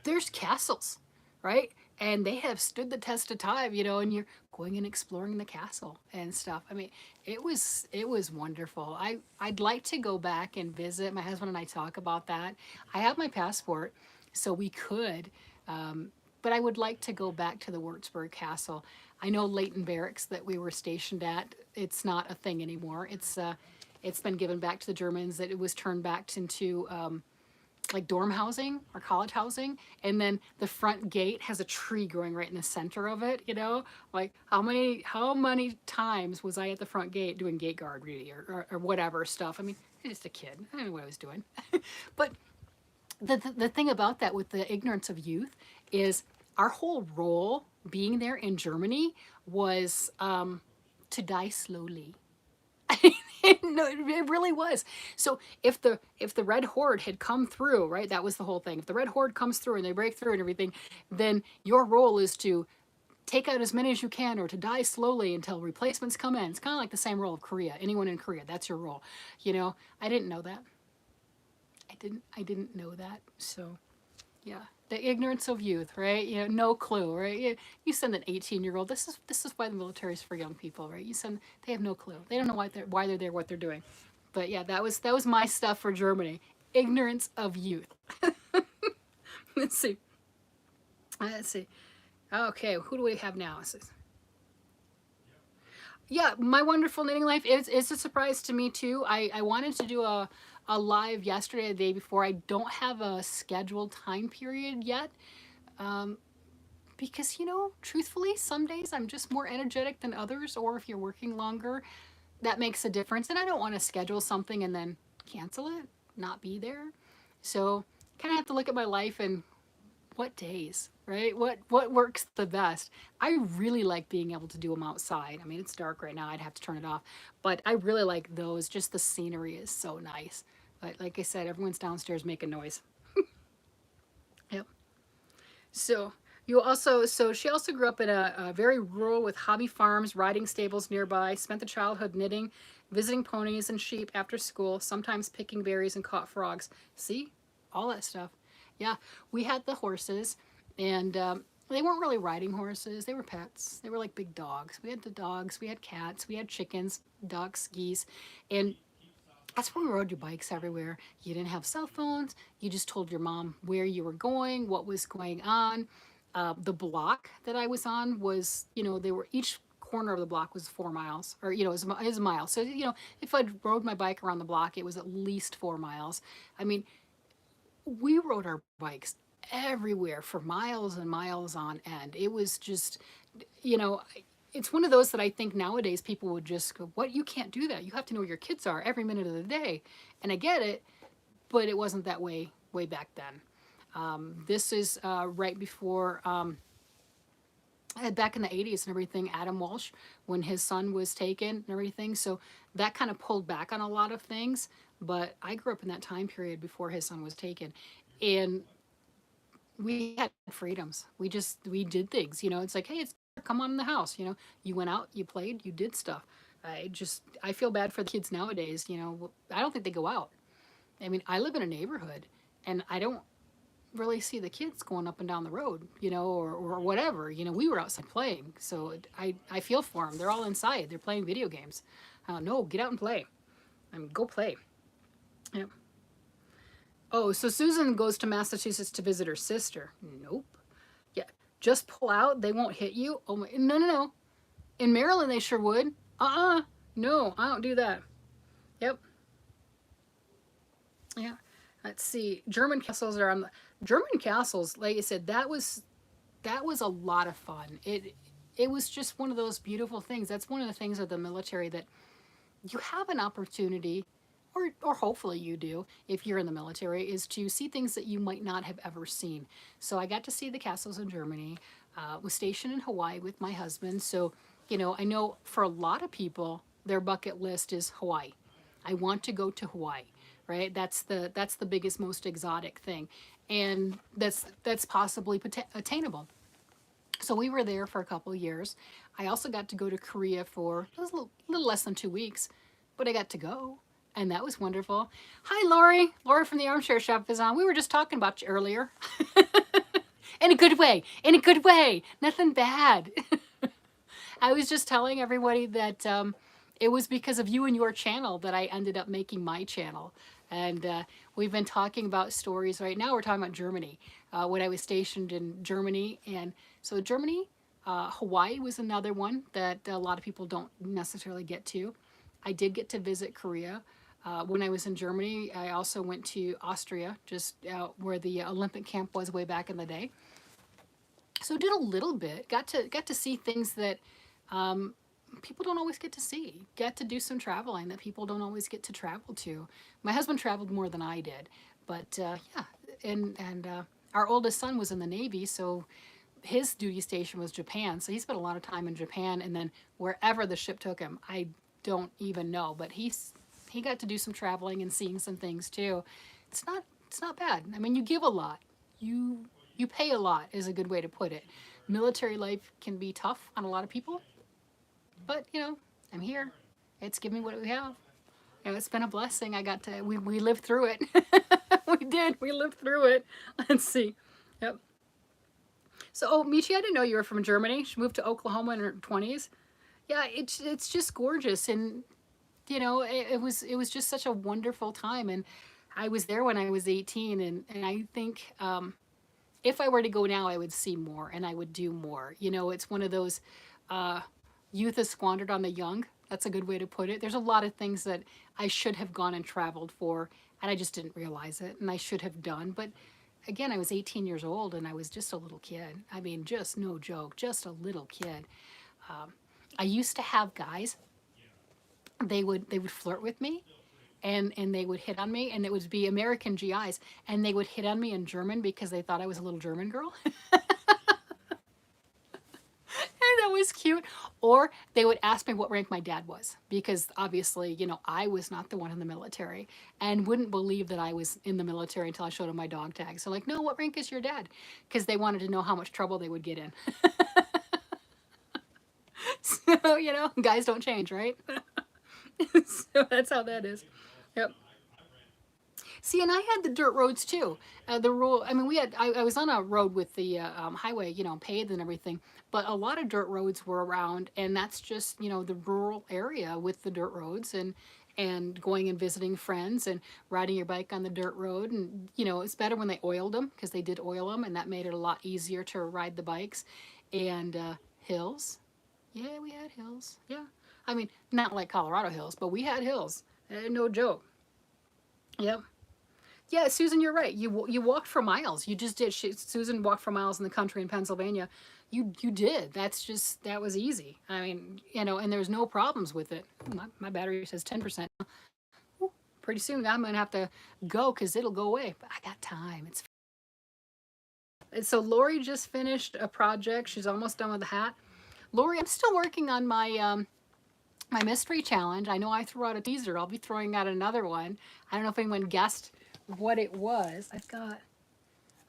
Speaker 1: there's castles, right? And they have stood the test of time, you know, and you're going and exploring the castle and stuff. I mean, it was wonderful. I'd like to go back and visit. My husband and I talk about that. I have my passport, so we could, but I would like to go back to the Würzburg Castle. I know Leighton Barracks that we were stationed at. It's not a thing anymore. It's been given back to the Germans. That it was turned back into like dorm housing or college housing, and then the front gate has a tree growing right in the center of it. You know, like how many times was I at the front gate doing gate guard really or whatever stuff. I mean, I'm just a kid. I don't know what I was doing, but the thing about that with the ignorance of youth is our whole role being there in Germany was to die slowly. No, it really was. So if the Red Horde had come through, right, that was the whole thing. If the Red Horde comes through and they break through and everything, then your role is to take out as many as you can or to die slowly until replacements come in. It's kind of like the same role of Korea. Anyone in Korea, that's your role. You know, I didn't know that. I didn't know that. So, yeah, the ignorance of youth, right? You know, no clue, right? You send an 18-year-old. This is why the military is for young people, right? They have no clue. They don't know why they're there, what they're doing. But yeah, that was my stuff for Germany. Ignorance of youth. Let's see. Let's see. Okay, who do we have now? Yeah, my wonderful knitting life is a surprise to me too. I wanted to do a live yesterday, the day before. I don't have a scheduled time period yet. Because, you know, truthfully, some days I'm just more energetic than others, or if you're working longer, that makes a difference. And I don't want to schedule something and then cancel it, not be there. So kind of have to look at my life and what days, right? What works the best? I really like being able to do them outside. I mean, it's dark right now. I'd have to turn it off, but I really like those. Just the scenery is so nice. But like I said, everyone's downstairs making noise. Yep. So so she also grew up in a very rural with hobby farms, riding stables nearby, spent the childhood knitting, visiting ponies and sheep after school, sometimes picking berries and caught frogs. See? All that stuff. Yeah, we had the horses, and they weren't really riding horses. They were pets. They were like big dogs. We had the dogs, we had cats, we had chickens, ducks, geese, and that's where we rode your bikes everywhere. You didn't have cell phones. You just told your mom where you were going, what was going on. The block that I was on was, they were each corner of the block was 4 miles, or it was a mile. So if I rode my bike around the block, it was at least 4 miles. I mean, we rode our bikes everywhere for miles and miles on end. It was just, you know, it's one of those that I think nowadays people would just go, "What? You can't do that. You have to know where your kids are every minute of the day." And I get it, but it wasn't that way back then. This is right before back in the 80s and everything, Adam Walsh, when his son was taken and everything. So that kind of pulled back on a lot of things. But I grew up in that time period before his son was taken. And we had freedoms. We did things, it's like, hey, it's come on in the house, you went out, you played, you did stuff. I feel bad for the kids nowadays, I don't think they go out. I mean, I live in a neighborhood and I don't really see the kids going up and down the road, or whatever. We were outside playing, so I feel for them. They're all inside. They're playing video games. No, get out and play. I mean, go play. Yeah. Oh, so Susan goes to Massachusetts to visit her sister. Nope. Yeah, just pull out. They won't hit you. Oh my, no, no, no. In Maryland, they sure would. No, I don't do that. Yep. Yeah. Let's see. German castles are on the German castles. Like I said, that was a lot of fun. It was just one of those beautiful things. That's one of the things of the military that you have an opportunity, or hopefully you do if you're in the military, is to see things that you might not have ever seen. So I got to see the castles in Germany. Was stationed in Hawaii with my husband. So, I know for a lot of people, their bucket list is Hawaii. I want to go to Hawaii, right? That's the biggest, most exotic thing, and that's possibly attainable. So we were there for a couple of years. I also got to go to Korea for it was a little less than 2 weeks, but I got to go, and that was wonderful. Hi, Lori. Lori from the Armchair Shop is on. We were just talking about you earlier. In a good way. In a good way. Nothing bad. I was just telling everybody that it was because of you and your channel that I ended up making my channel. And we've been talking about stories right now. We're talking about Germany, when I was stationed in Germany. And so Germany, Hawaii was another one that a lot of people don't necessarily get to. I did get to visit Korea. When I was in Germany, I also went to Austria, just where the Olympic camp was way back in the day. So did a little bit. Got to see things that people don't always get to see. Got to do some traveling that people don't always get to travel to. My husband traveled more than I did, but yeah. And our oldest son was in the Navy, so his duty station was Japan. So he spent a lot of time in Japan, and then wherever the ship took him, I don't even know. But he got to do some traveling and seeing some things too. It's not bad. I mean, you give a lot. You pay a lot is a good way to put it. Military life can be tough on a lot of people, but I'm here. It's given me what we have. It's been a blessing. We lived through it. We did. We lived through it. Let's see. Yep. So, Michi, I didn't know you were from Germany. She moved to Oklahoma in her 20s. Yeah, it's just gorgeous, and it was just such a wonderful time. And I was there when I was 18, and I think if I were to go now, I would see more and I would do more. It's one of those youth is squandered on the young. That's a good way to put it. There's a lot of things that I should have gone and traveled for, and I just didn't realize it, and I should have done. But again, I was 18 years old, and I was just a little kid. I mean, just no joke, just a little kid. I used to have guys. They would flirt with me, and they would hit on me, and it would be American GIs, and they would hit on me in German because they thought I was a little German girl. And that was cute. Or they would ask me what rank my dad was, because obviously, you know, I was not the one in the military and wouldn't believe that I was in the military until I showed them my dog tag. So like, no, what rank is your dad? Because they wanted to know how much trouble they would get in. So, you know, guys don't change, right? So that's how that is. Yep. See, and I had the dirt roads too. The rule, I mean, I was on a road with the highway, you know, paved and everything, but a lot of dirt roads were around, and that's just, you know, the rural area with the dirt roads, and going and visiting friends and riding your bike on the dirt road. And, you know, it's better when they oiled them, because they did oil them, and that made it a lot easier to ride the bikes. And hills. Yeah, we had hills. Yeah. I mean, not like Colorado hills, but we had hills. No joke. Yep. Yeah, Susan, you're right. You walked for miles. You just did. Susan walked for miles in the country in Pennsylvania. You did. That was easy. I mean, you know, and there's no problems with it. My battery says 10%. Pretty soon I'm gonna have to go because it'll go away. But I got time. So Lori just finished a project. She's almost done with the hat. Lori, I'm still working on my my mystery challenge. I know I threw out a teaser. I'll be throwing out another one. I don't know if anyone guessed what it was.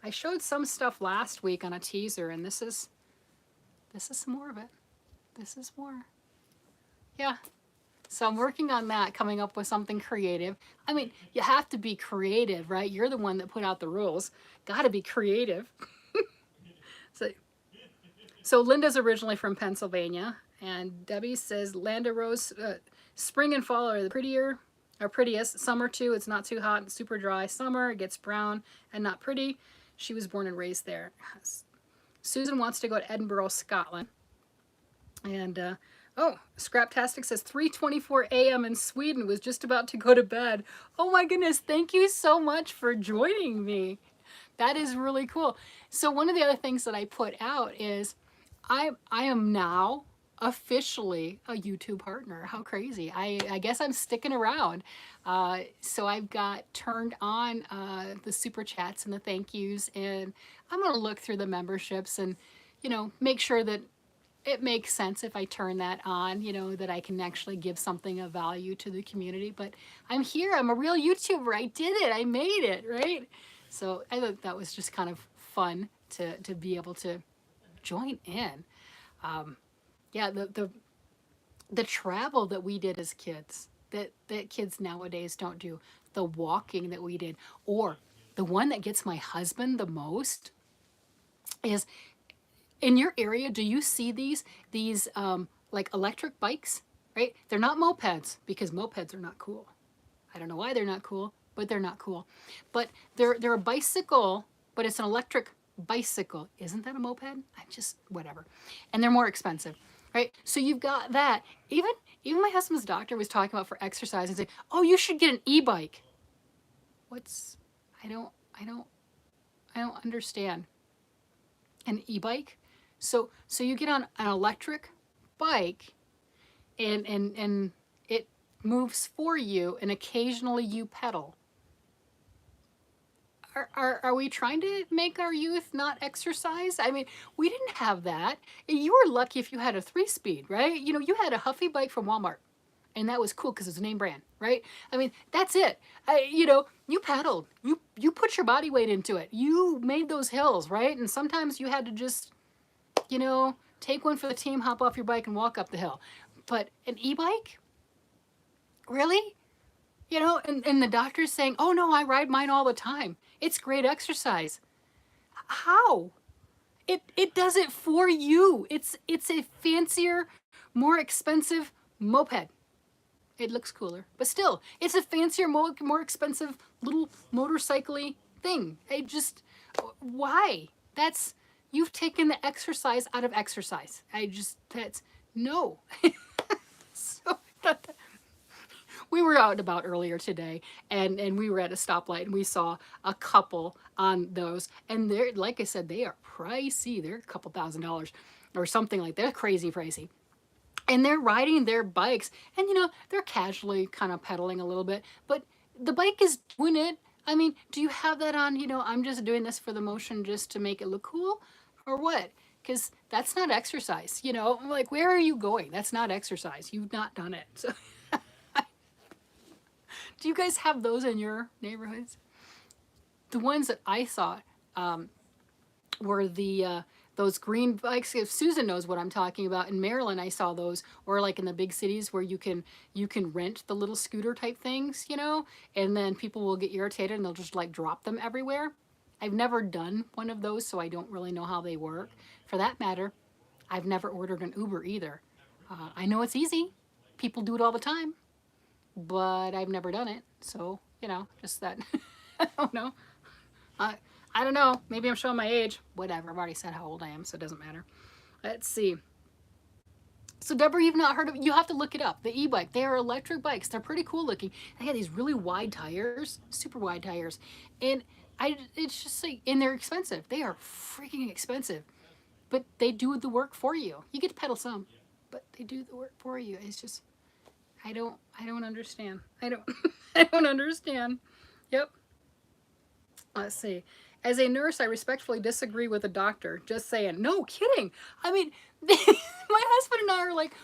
Speaker 1: I showed some stuff last week on a teaser, and this is some more of it. This is more. Yeah. So I'm working on that, coming up with something creative. I mean, you have to be creative, right? You're the one that put out the rules. Got to be creative. So, so Linda's originally from Pennsylvania, and Debbie says Landa Rose, spring and fall are the prettiest. Summer too, it's not too hot and super dry. Summer, it gets brown and not pretty. She was born and raised there. Susan wants to go to Edinburgh, Scotland. And, oh, Scraptastic says 3:24 a.m. in Sweden, was just about to go to bed. Oh my goodness, thank you so much for joining me. That is really cool. So one of the other things that I put out is I am now officially a YouTube partner. How crazy. I guess I'm sticking around. So I've got turned on the super chats and the thank yous, and I'm going to look through the memberships and, you know, make sure that it makes sense if I turn that on, you know, that I can actually give something of value to the community. But I'm here. I'm a real YouTuber. I did it. I made it, right? So I thought that was just kind of fun to be able to join in. Yeah, the travel that we did as kids, that kids nowadays don't do, the walking that we did, or the one that gets my husband the most is, in your area, do you see these like electric bikes, right? They're not mopeds, because mopeds are not cool. I don't know why they're not cool, but they're not cool. But they're a bicycle, but it's an electric bicycle. Isn't that a moped? I'm just, whatever. And they're more expensive, right? So you've got that. Even my husband's doctor was talking about for exercise and saying, oh, you should get an e-bike. What's, I don't understand. An e-bike? So you get on an electric bike, and it moves for you, and occasionally you pedal. Are we trying to make our youth not exercise? I mean, we didn't have that. You were lucky if you had a 3-speed, right? You know, you had a Huffy bike from Walmart, and that was cool because it's a name brand, right? I mean, that's it. You know, you pedaled. You put your body weight into it. You made those hills, right? And sometimes you had to just, you know, take one for the team, hop off your bike, and walk up the hill. But an e-bike? Really? You know, and the doctor's saying, oh no, I ride mine all the time. It's great exercise. How? It does it for you. It's a fancier, more expensive moped. It looks cooler, but still, it's a fancier, more expensive little motorcycle-y thing. Why? You've taken the exercise out of exercise. No. So we were out and about earlier today, and we were at a stoplight, and we saw a couple on those, and they're, like I said, they are pricey. They're a couple $1,000s or something like that. They're crazy pricey. and they're riding their bikes, and they're casually kind of pedaling a little bit, but the bike is doing it. I mean, do you have that on, I'm just doing this for the motion just to make it look cool, or what? Because that's not exercise, like, where are you going? That's not exercise. You've not done it. So do you guys have those in your neighborhoods? The ones that I saw, were the those green bikes. If Susan knows what I'm talking about, in Maryland I saw those, or like in the big cities where you can rent the little scooter type things, and then people will get irritated and they'll just like drop them everywhere. I've never done one of those, so I don't really know how they work. For that matter, I've never ordered an Uber either. I know it's easy. People do it all the time, but I've never done it. So, just that. I don't know. I, I don't know. Maybe I'm showing my age. Whatever. I've already said how old I am, so it doesn't matter. Let's see. So Deborah, you've not heard of it. You have to look it up. The e-bike. They are electric bikes. They're pretty cool looking. They have these really wide tires, super wide tires. And it's just like, and they're expensive. They are freaking expensive. But they do the work for you. You get to pedal some, but they do the work for you. It's just, I don't understand. I don't, I don't understand. Yep. Let's see. As a nurse, I respectfully disagree with the doctor. Just saying. No kidding. I mean, my husband and I are like,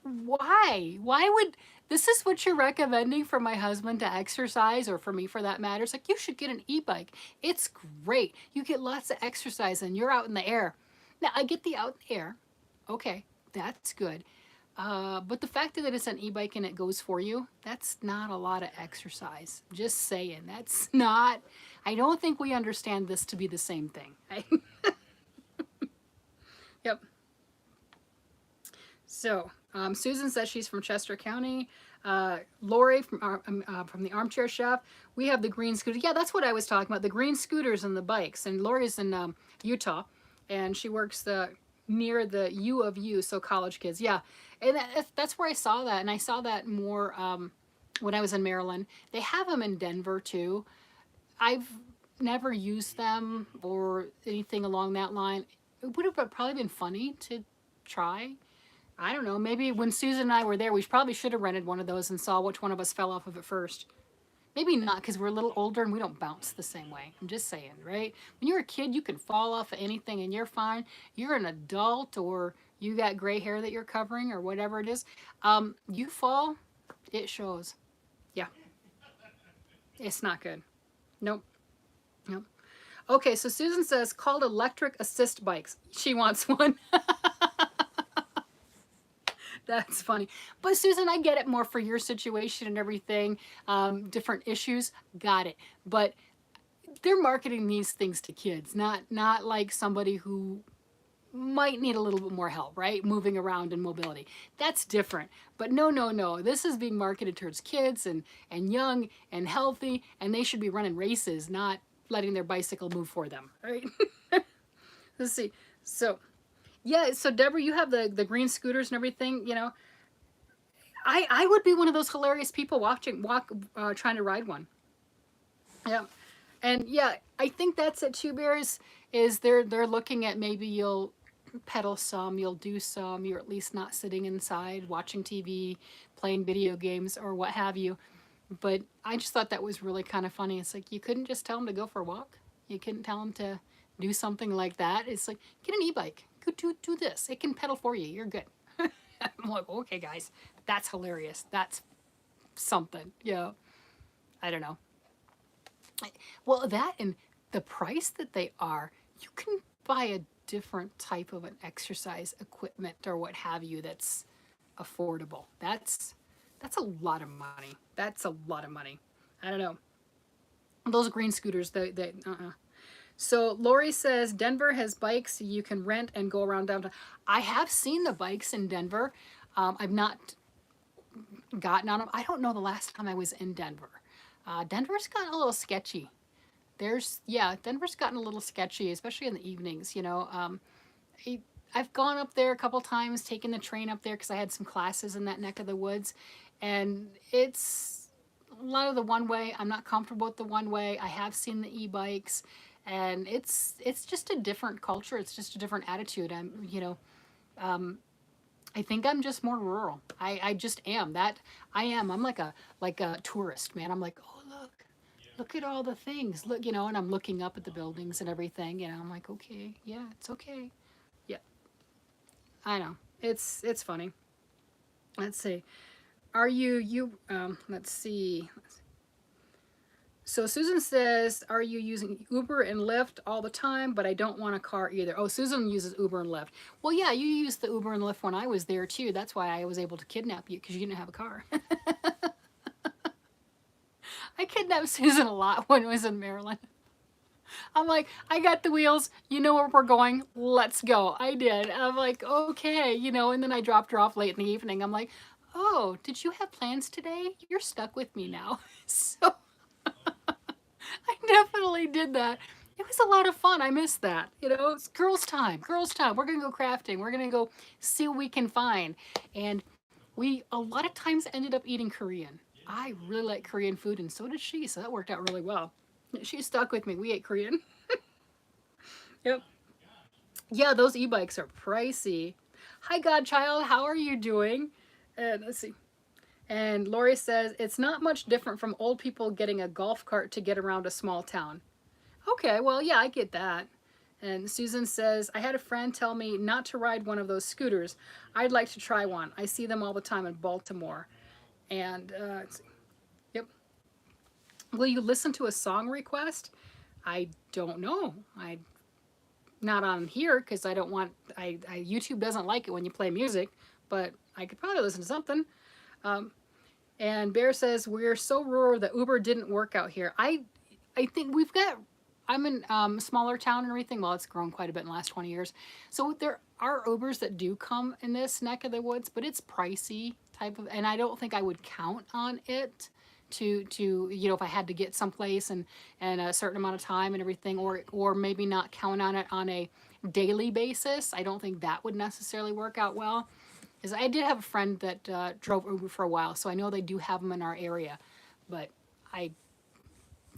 Speaker 1: why? Why would this is what you're recommending for my husband to exercise, or for me for that matter? It's like, you should get an e-bike. It's great. You get lots of exercise and you're out in the air. Now, I get the out in the air. Okay, that's good. But the fact that it's an e-bike and it goes for you, that's not a lot of exercise. Just saying. That's not, I don't think we understand this to be the same thing. Yep. So, Susan says she's from Chester County. Lori from the Armchair Chef. We have the green scooter. Yeah, that's what I was talking about. The green scooters and the bikes. And Lori's in Utah, and she works near the U of U, so college kids. Yeah, and that's where I saw that. And I saw that more when I was in Maryland. They have them in Denver too. I've never used them or anything along that line. It would have probably been funny to try. I don't know, maybe when Susan and I were there, we probably should have rented one of those and saw which one of us fell off of it first. Maybe not, because we're a little older and we don't bounce the same way. I'm just saying, right? When you're a kid, you can fall off of anything and you're fine. You're an adult, or you got gray hair that you're covering, or whatever it is. You fall, it shows. Yeah. It's not good. Nope. Nope. Okay, so Susan says, called electric assist bikes. She wants one. That's funny. But Susan, I get it more for your situation and everything, different issues, got it. But they're marketing these things to kids, not like somebody who might need a little bit more help, right? Moving around and mobility. That's different. But no. This is being marketed towards kids and young and healthy, and they should be running races, not letting their bicycle move for them, right? Let's see. So, yeah, so Deborah, you have the green scooters and everything, I would be one of those hilarious people trying to ride one. Yeah. And yeah, I think that's it, Two Bears, is they're looking at, maybe you'll pedal some, you'll do some, you're at least not sitting inside watching TV, playing video games, or what have you. But I just thought that was really kind of funny. It's like, you couldn't just tell them to go for a walk. You couldn't tell them to do something like that. It's like, get an e-bike. Go do this. It can pedal for you. You're good. I'm like, okay, guys, that's hilarious. That's something. Yeah. I don't know. Well, that and the price that they are, you can buy a different type of an exercise equipment or what have you that's affordable. That's a lot of money. That's a lot of money. I don't know. Those green scooters, So Lori says Denver has bikes you can rent and go around downtown. I have seen the bikes in Denver. I've not gotten on them. I don't know the last time I was in Denver. Denver's gotten a little sketchy. Denver's gotten a little sketchy, especially in the evenings. I've gone up there a couple times, taken the train up there because I had some classes in that neck of the woods, and it's a lot of the one way. I'm not comfortable with the one way. I have seen the e-bikes, and it's just a different culture. It's just a different attitude. I think I'm just more rural. I just am that. I am. I'm like a tourist, man. I'm like, oh look at all the things. Look, you know, and I'm looking up at the buildings and everything. You know, I'm like, okay, yeah, it's okay. Yeah, I know. It's funny. Let's see. Are you? Let's see. So Susan says, are you using Uber and Lyft all the time? But I don't want a car either. Oh, Susan uses Uber and Lyft. Well, yeah, you used the Uber and Lyft when I was there too. That's why I was able to kidnap you, because you didn't have a car. I kidnapped Susan a lot when I was in Maryland. I'm like, I got the wheels. You know where we're going. Let's go. I did. I'm like, okay, you know, and then I dropped her off late in the evening. I'm like, oh, did you have plans today? You're stuck with me now. So I definitely did that. It was a lot of fun. I miss that. You know, it's girls' time. Girls' time. We're gonna go crafting. We're gonna go see what we can find. And we a lot of times ended up eating Korean. I really like Korean food, and so did she. So that worked out really well. She stuck with me. We ate Korean. Yep. Yeah, those e-bikes are pricey. Hi, Godchild. How are you doing? And let's see. And Lori says, it's not much different from old people getting a golf cart to get around a small town. Okay, well, yeah, I get that. And Susan says, I had a friend tell me not to ride one of those scooters. I'd like to try one. I see them all the time in Baltimore. And, yep. Will you listen to a song request? I don't know. I not on here because I don't want, YouTube doesn't like it when you play music, but I could probably listen to something. And Bear says, we're so rural that Uber didn't work out here. I think we've got, I'm in a smaller town and everything. Well, it's grown quite a bit in the last 20 years. So there are Ubers that do come in this neck of the woods, but it's pricey type of, and I don't think I would count on it to you know, if I had to get someplace and a certain amount of time and everything, or maybe not count on it on a daily basis. I don't think that would necessarily work out well. Because I did have a friend that drove Uber for a while, so I know they do have them in our area. But I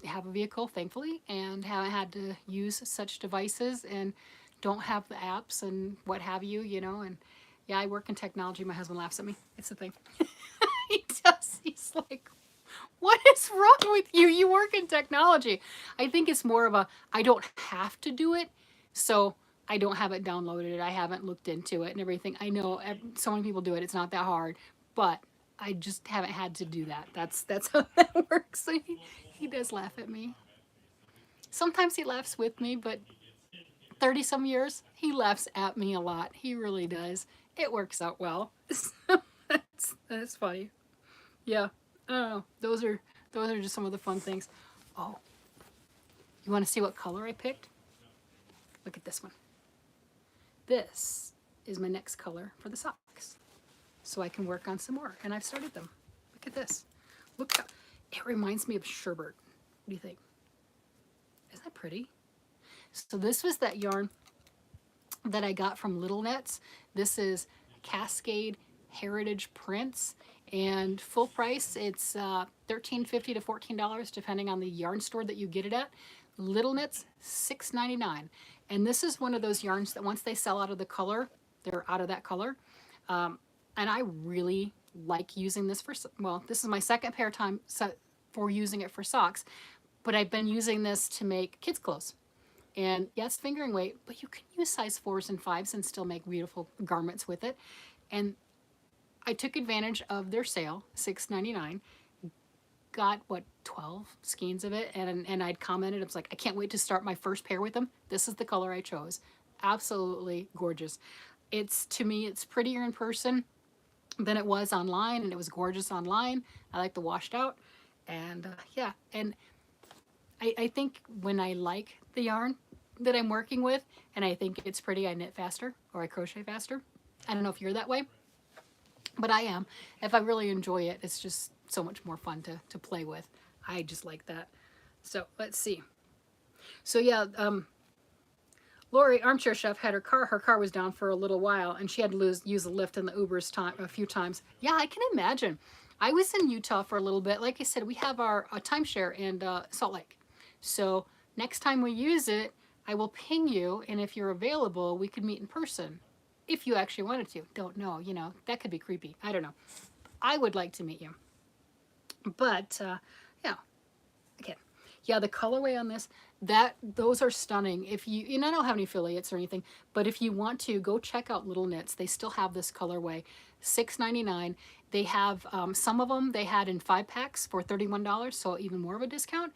Speaker 1: have a vehicle, thankfully, and haven't had to use such devices and don't have the apps and what have you, you know. And yeah, I work in technology. My husband laughs at me. It's the thing. He does. He's like, what is wrong with you? You work in technology. I think it's more of a, I don't have to do it, so I don't have it downloaded. I haven't looked into it and everything. I know so many people do it. It's not that hard, but I just haven't had to do that. That's how that works. So he does laugh at me. Sometimes he laughs with me, but 30 some years, he laughs at me a lot. He really does. It works out well. That's funny. Yeah. I don't know. Those are just some of the fun things. Oh, you want to see what color I picked? Look at this one. This is my next color for the socks. So I can work on some more. And I've started them. Look at this. Look how, it reminds me of sherbet. What do you think? Isn't that pretty? So this was that yarn that I got from Little Nets. This is Cascade Heritage Prints. And full price, it's $13.50 to $14 depending on the yarn store that you get it at. Little Knits, $6.99. And this is one of those yarns that once they sell out of the color, they're out of that color. And I really like using this for, well, this is my second pair of time for using it for socks, but I've been using this to make kids' clothes. And yes, fingering weight, but you can use size 4s and 5s and still make beautiful garments with it. And I took advantage of their sale, $6.99. Got, what, 12 skeins of it, and I'd commented, I was like, I can't wait to start my first pair with them. This is the color I chose. Absolutely gorgeous. It's, to me, it's prettier in person than it was online, and it was gorgeous online. I like the washed out, and yeah, and I think when I like the yarn that I'm working with, and I think it's pretty, I knit faster, or I crochet faster. I don't know if you're that way, but I am. If I really enjoy it, it's just so much more fun to play with. I just like that. So let's see. So yeah, Lori, Armchair Chef, had her car was down for a little while, and she had to use the Lyft and the Ubers a few times. Yeah, I can imagine. I was in Utah for a little bit. Like I said, we have our timeshare in Salt Lake. So next time we use it, I will ping you, and if you're available, we could meet in person. if you actually wanted to. Don't know, that could be creepy. I don't know. I would like to meet you. But yeah, again, yeah, the colorway on this, those are stunning. If you, and I don't have any affiliates or anything, but if you want to go check out Little Knits, they still have this colorway, $6.99. They have some of them they had in 5 packs for $31, so even more of a discount.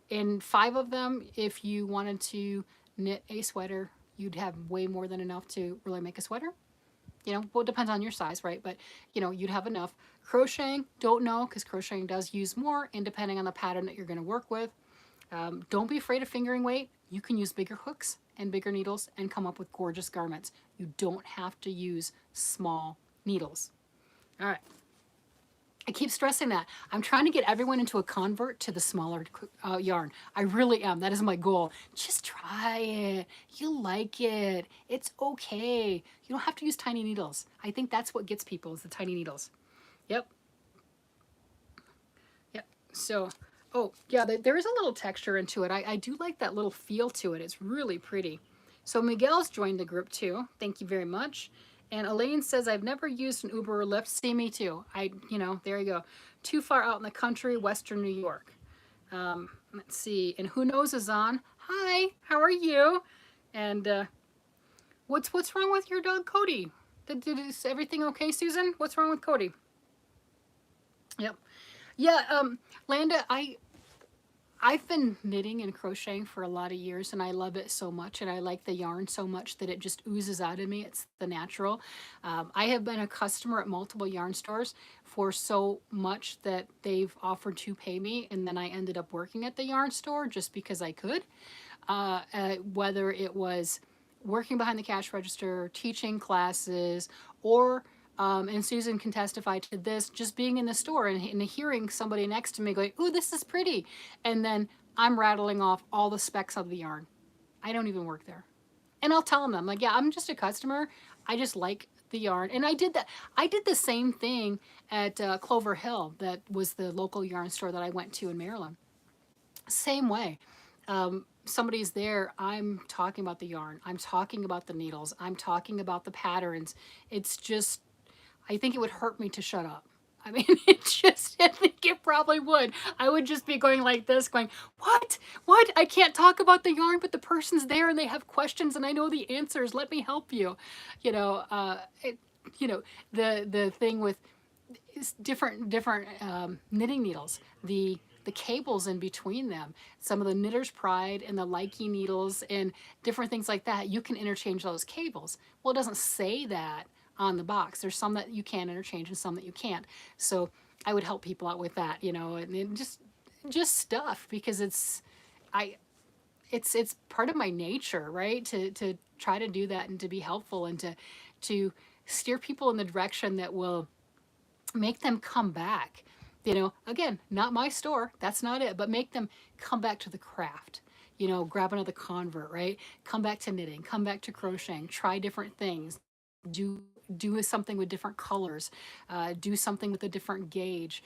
Speaker 1: In 5 of them, if you wanted to knit a sweater, you'd have way more than enough to really make a sweater. Well, it depends on your size, right? But, you'd have enough. Crocheting, don't know, because crocheting does use more, and depending on the pattern that you're going to work with. Don't be afraid of fingering weight. You can use bigger hooks and bigger needles and come up with gorgeous garments. You don't have to use small needles. All right. I keep stressing that. I'm trying to get everyone into a convert to the smaller yarn. I really am. That is my goal. Just try it. You like it. It's okay. You don't have to use tiny needles. I think that's what gets people is the tiny needles. Yep. Yep. So, oh, yeah, there is a little texture into it. I do like that little feel to it. It's really pretty. So Miguel's joined the group too. Thank you very much. And Elaine says, I've never used an Uber or Lyft. See, me too. There you go. Too far out in the country, Western New York. Let's see. And Who Knows is on. Hi, how are you? And what's wrong with your dog, Cody? Is everything okay, Susan? What's wrong with Cody? Yep. Yeah, Landa, I've been knitting and crocheting for a lot of years, and I love it so much, and I like the yarn so much that it just oozes out of me. It's the natural. I have been a customer at multiple yarn stores for so much that they've offered to pay me, and then I ended up working at the yarn store just because I could. Whether it was working behind the cash register, teaching classes, or and Susan can testify to this, just being in the store and hearing somebody next to me going, ooh, this is pretty. And then I'm rattling off all the specs of the yarn. I don't even work there. And I'll tell them, I'm like, yeah, I'm just a customer. I just like the yarn. And I did that. I did the same thing at Clover Hill. That was the local yarn store that I went to in Maryland. Same way. Somebody's there, I'm talking about the yarn. I'm talking about the needles. I'm talking about the patterns. It's just, I think it would hurt me to shut up. I mean, I think it probably would. I would just be going like this, going, what? What? I can't talk about the yarn, but the person's there and they have questions and I know the answers. Let me help you. The thing with different knitting needles, the cables in between them, some of the Knitter's Pride and the Likey needles and different things like that, you can interchange those cables. Well, it doesn't say that on the box. There's some that you can interchange and some that you can't. So I would help people out with that, and just stuff, because it's part of my nature, right? To try to do that and to be helpful and to steer people in the direction that will make them come back. Again, not my store, that's not it, but make them come back to the craft. Grab another convert, right? Come back to knitting, come back to crocheting, try different things, do something with different colors, do something with a different gauge,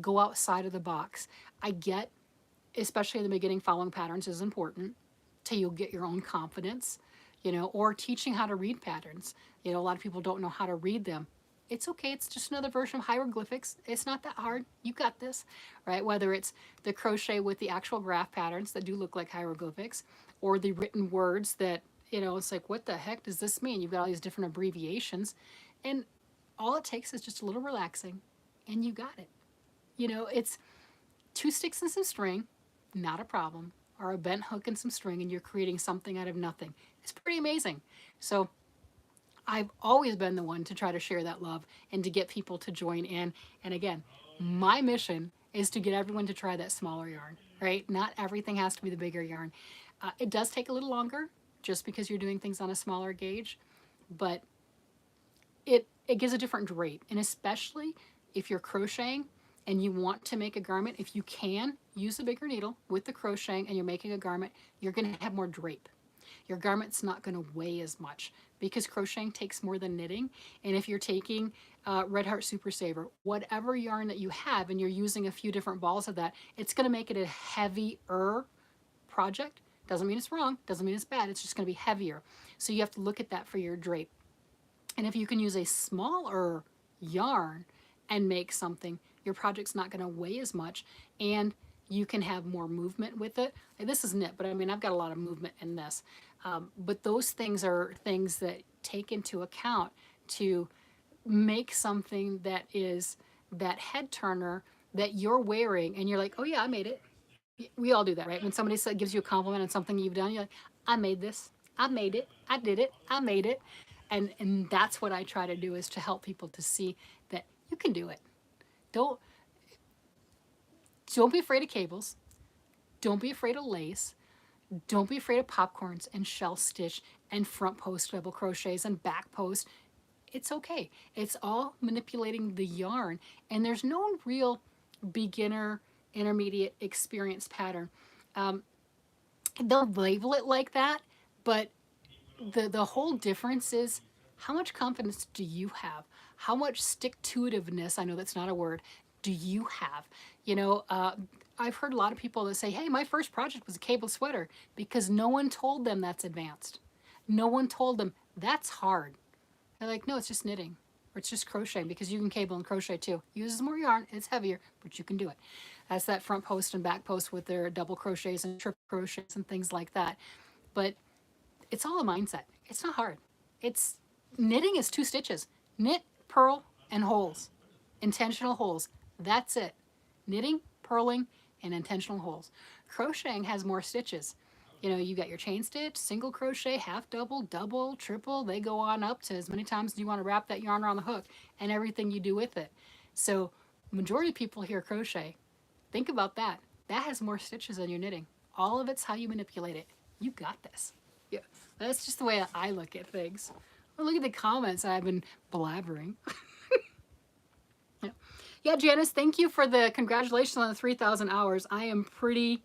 Speaker 1: go outside of the box. I get, especially in the beginning, following patterns is important till you'll get your own confidence, or teaching how to read patterns. A lot of people don't know how to read them. It's okay. It's just another version of hieroglyphics. It's not that hard. You got this, right? Whether it's the crochet with the actual graph patterns that do look like hieroglyphics, or the written words that, it's like, what the heck does this mean? You've got all these different abbreviations, and all it takes is just a little relaxing, and you got it. It's 2 sticks and some string, not a problem, or a bent hook and some string, and you're creating something out of nothing. It's pretty amazing. So I've always been the one to try to share that love and to get people to join in. And again, my mission is to get everyone to try that smaller yarn, right? Not everything has to be the bigger yarn. It does take a little longer just because you're doing things on a smaller gauge, but it gives a different drape. And especially if you're crocheting and you want to make a garment, if you can use a bigger needle with the crocheting and you're making a garment, you're going to have more drape. Your garment's not going to weigh as much because crocheting takes more than knitting. And if you're taking Red Heart Super Saver, whatever yarn that you have, and you're using a few different balls of that, it's going to make it a heavier project Doesn't mean it's wrong, doesn't mean it's bad, it's just going to be heavier. So you have to look at that for your drape. And if you can use a smaller yarn and make something, your project's not going to weigh as much, and you can have more movement with it. This is knit, but I mean, I've got a lot of movement in this. But those things are things that take into account to make something that is that head turner that you're wearing, and you're like, oh yeah, I made it. We all do that, right? When somebody gives you a compliment on something you've done, you're like, I made this, I made it, I did it, I made it. And that's what I try to do, is to help people to see that you can do it. Don't be afraid of cables. Don't be afraid of lace. Don't be afraid of popcorns and shell stitch and front post double crochets and back post. It's okay. It's all manipulating the yarn, and there's no real beginner, intermediate, experienced pattern. They'll label it like that, but the whole difference is, how much confidence do you have? How much stick-to-itiveness, I know that's not a word, do you have? You know, I've heard a lot of people that say, hey, my first project was a cable sweater, because no one told them that's advanced. No one told them that's hard. They're like, no, it's just knitting, or it's just crocheting, because you can cable and crochet too. Uses more yarn, it's heavier, but you can do it. That's that front post and back post with their double crochets and triple crochets and things like that. But it's all a mindset. It's not hard. It's knitting is 2 stitches. Knit, purl, and holes. Intentional holes. That's it. Knitting, purling, and intentional holes. Crocheting has more stitches. You know, you got your chain stitch, single crochet, half double, double, triple. They go on up to as many times as you want to wrap that yarn around the hook, and everything you do with it. So majority of people hear crochet. Think about that. That has more stitches than your knitting. All of it's how you manipulate it. You got this. Yeah, that's just the way I look at things. Well, look at the comments. I've been blabbering. Yeah, Janice, thank you for the congratulations on the 3,000 hours. I am pretty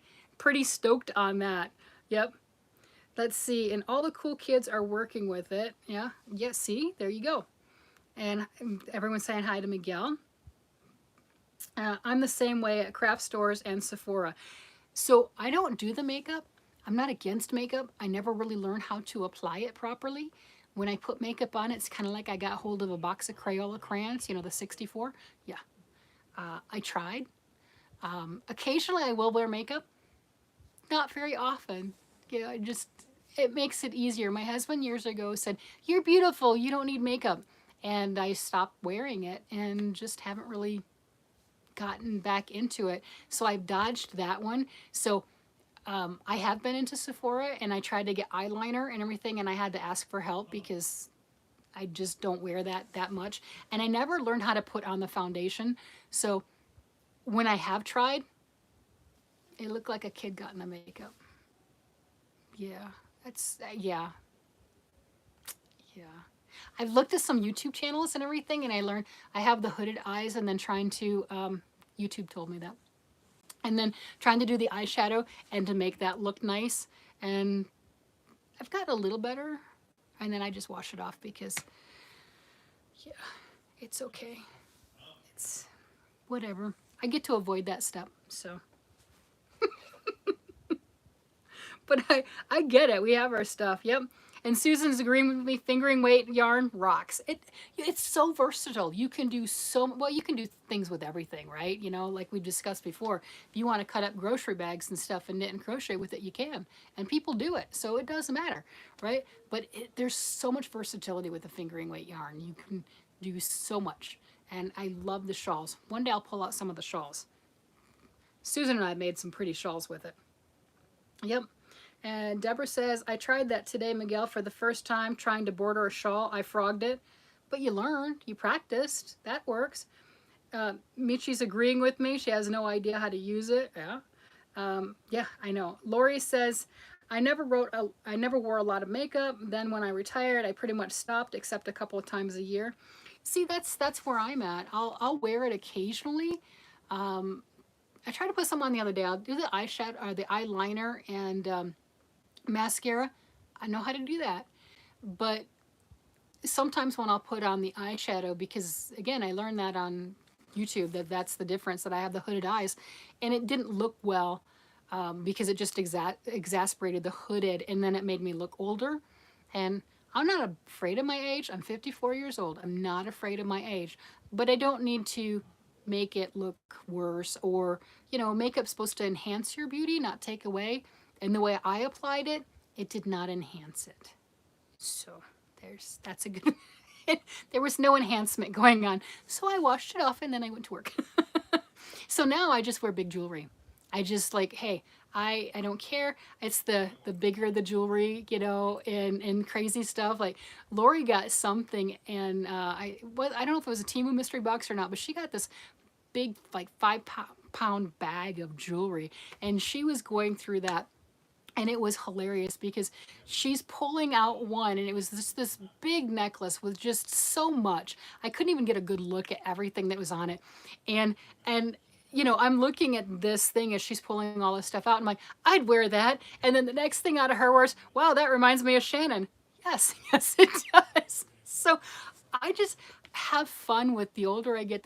Speaker 1: stoked on that. Yep. Let's see. And all the cool kids are working with it. Yeah. Yeah, see? There you go. And everyone's saying hi to Miguel. I'm the same way at craft stores and Sephora. So I don't do the makeup. I'm not against makeup. I never really learned how to apply it properly. When I put makeup on, it's kind of like I got hold of a box of Crayola crayons, you know, the 64. Yeah. I tried. Occasionally I will wear makeup. Not very often. You know, it makes it easier. My husband years ago said, you're beautiful, you don't need makeup. And I stopped wearing it and just haven't really gotten back into it. So I've dodged that one. So I have been into Sephora, and I tried to get eyeliner and everything, and I had to ask for help because I just don't wear that much. And I never learned how to put on the foundation. So when I have tried, it looked like a kid got in the makeup. Yeah, yeah. I've looked at some YouTube channels and everything, and I learned I have the hooded eyes, and then trying to, YouTube told me that. And then trying to do the eyeshadow and to make that look nice. And I've got a little better, and then I just wash it off because, yeah, it's okay. It's whatever. I get to avoid that step, so. But I get it. We have our stuff. Yep. And Susan's agreeing with me. Fingering weight yarn rocks. It's so versatile. You can do you can do things with everything, right? You know, like we've discussed before. If you want to cut up grocery bags and stuff and knit and crochet with it, you can. And people do it, so it doesn't matter, right? But there's so much versatility with the fingering weight yarn. You can do so much. And I love the shawls. One day I'll pull out some of the shawls. Susan and I made some pretty shawls with it. Yep. And Deborah says, I tried that today, Miguel, for the first time, trying to border a shawl. I frogged it. But you learned. You practiced. That works. Michi's agreeing with me. She has no idea how to use it. Yeah. Yeah, I know. Lori says, I never wore a lot of makeup. Then when I retired, I pretty much stopped, except a couple of times a year. See, that's where I'm at. I'll wear it occasionally. I tried to put some on the other day. I'll do the eyeshadow or the eyeliner and mascara. I know how to do that. But sometimes when I'll put on the eyeshadow, because again, I learned that on YouTube, that's the difference, that I have the hooded eyes, and it didn't look well because it just exasperated the hooded, and then it made me look older. And I'm not afraid of my age. I'm 54 years old. I'm not afraid of my age, but I don't need to make it look worse. Or, you know, makeup's supposed to enhance your beauty, not take away. And the way I applied it, it did not enhance it. So that's a good, there was no enhancement going on. So I washed it off and then I went to work. So now I just wear big jewelry. I just like, hey, I don't care. It's the bigger the jewelry, you know, and crazy stuff. Like Lori got something, and I don't know if it was a Temu mystery box or not, but she got this big like 5-pound bag of jewelry, and she was going through that. And it was hilarious because she's pulling out one, and it was just this big necklace with just so much. I couldn't even get a good look at everything that was on it. And you know, I'm looking at this thing as she's pulling all this stuff out. I'm like, I'd wear that. And then the next thing out of her was, wow, that reminds me of Shannon. Yes, yes, it does. So I just have fun with the older I get,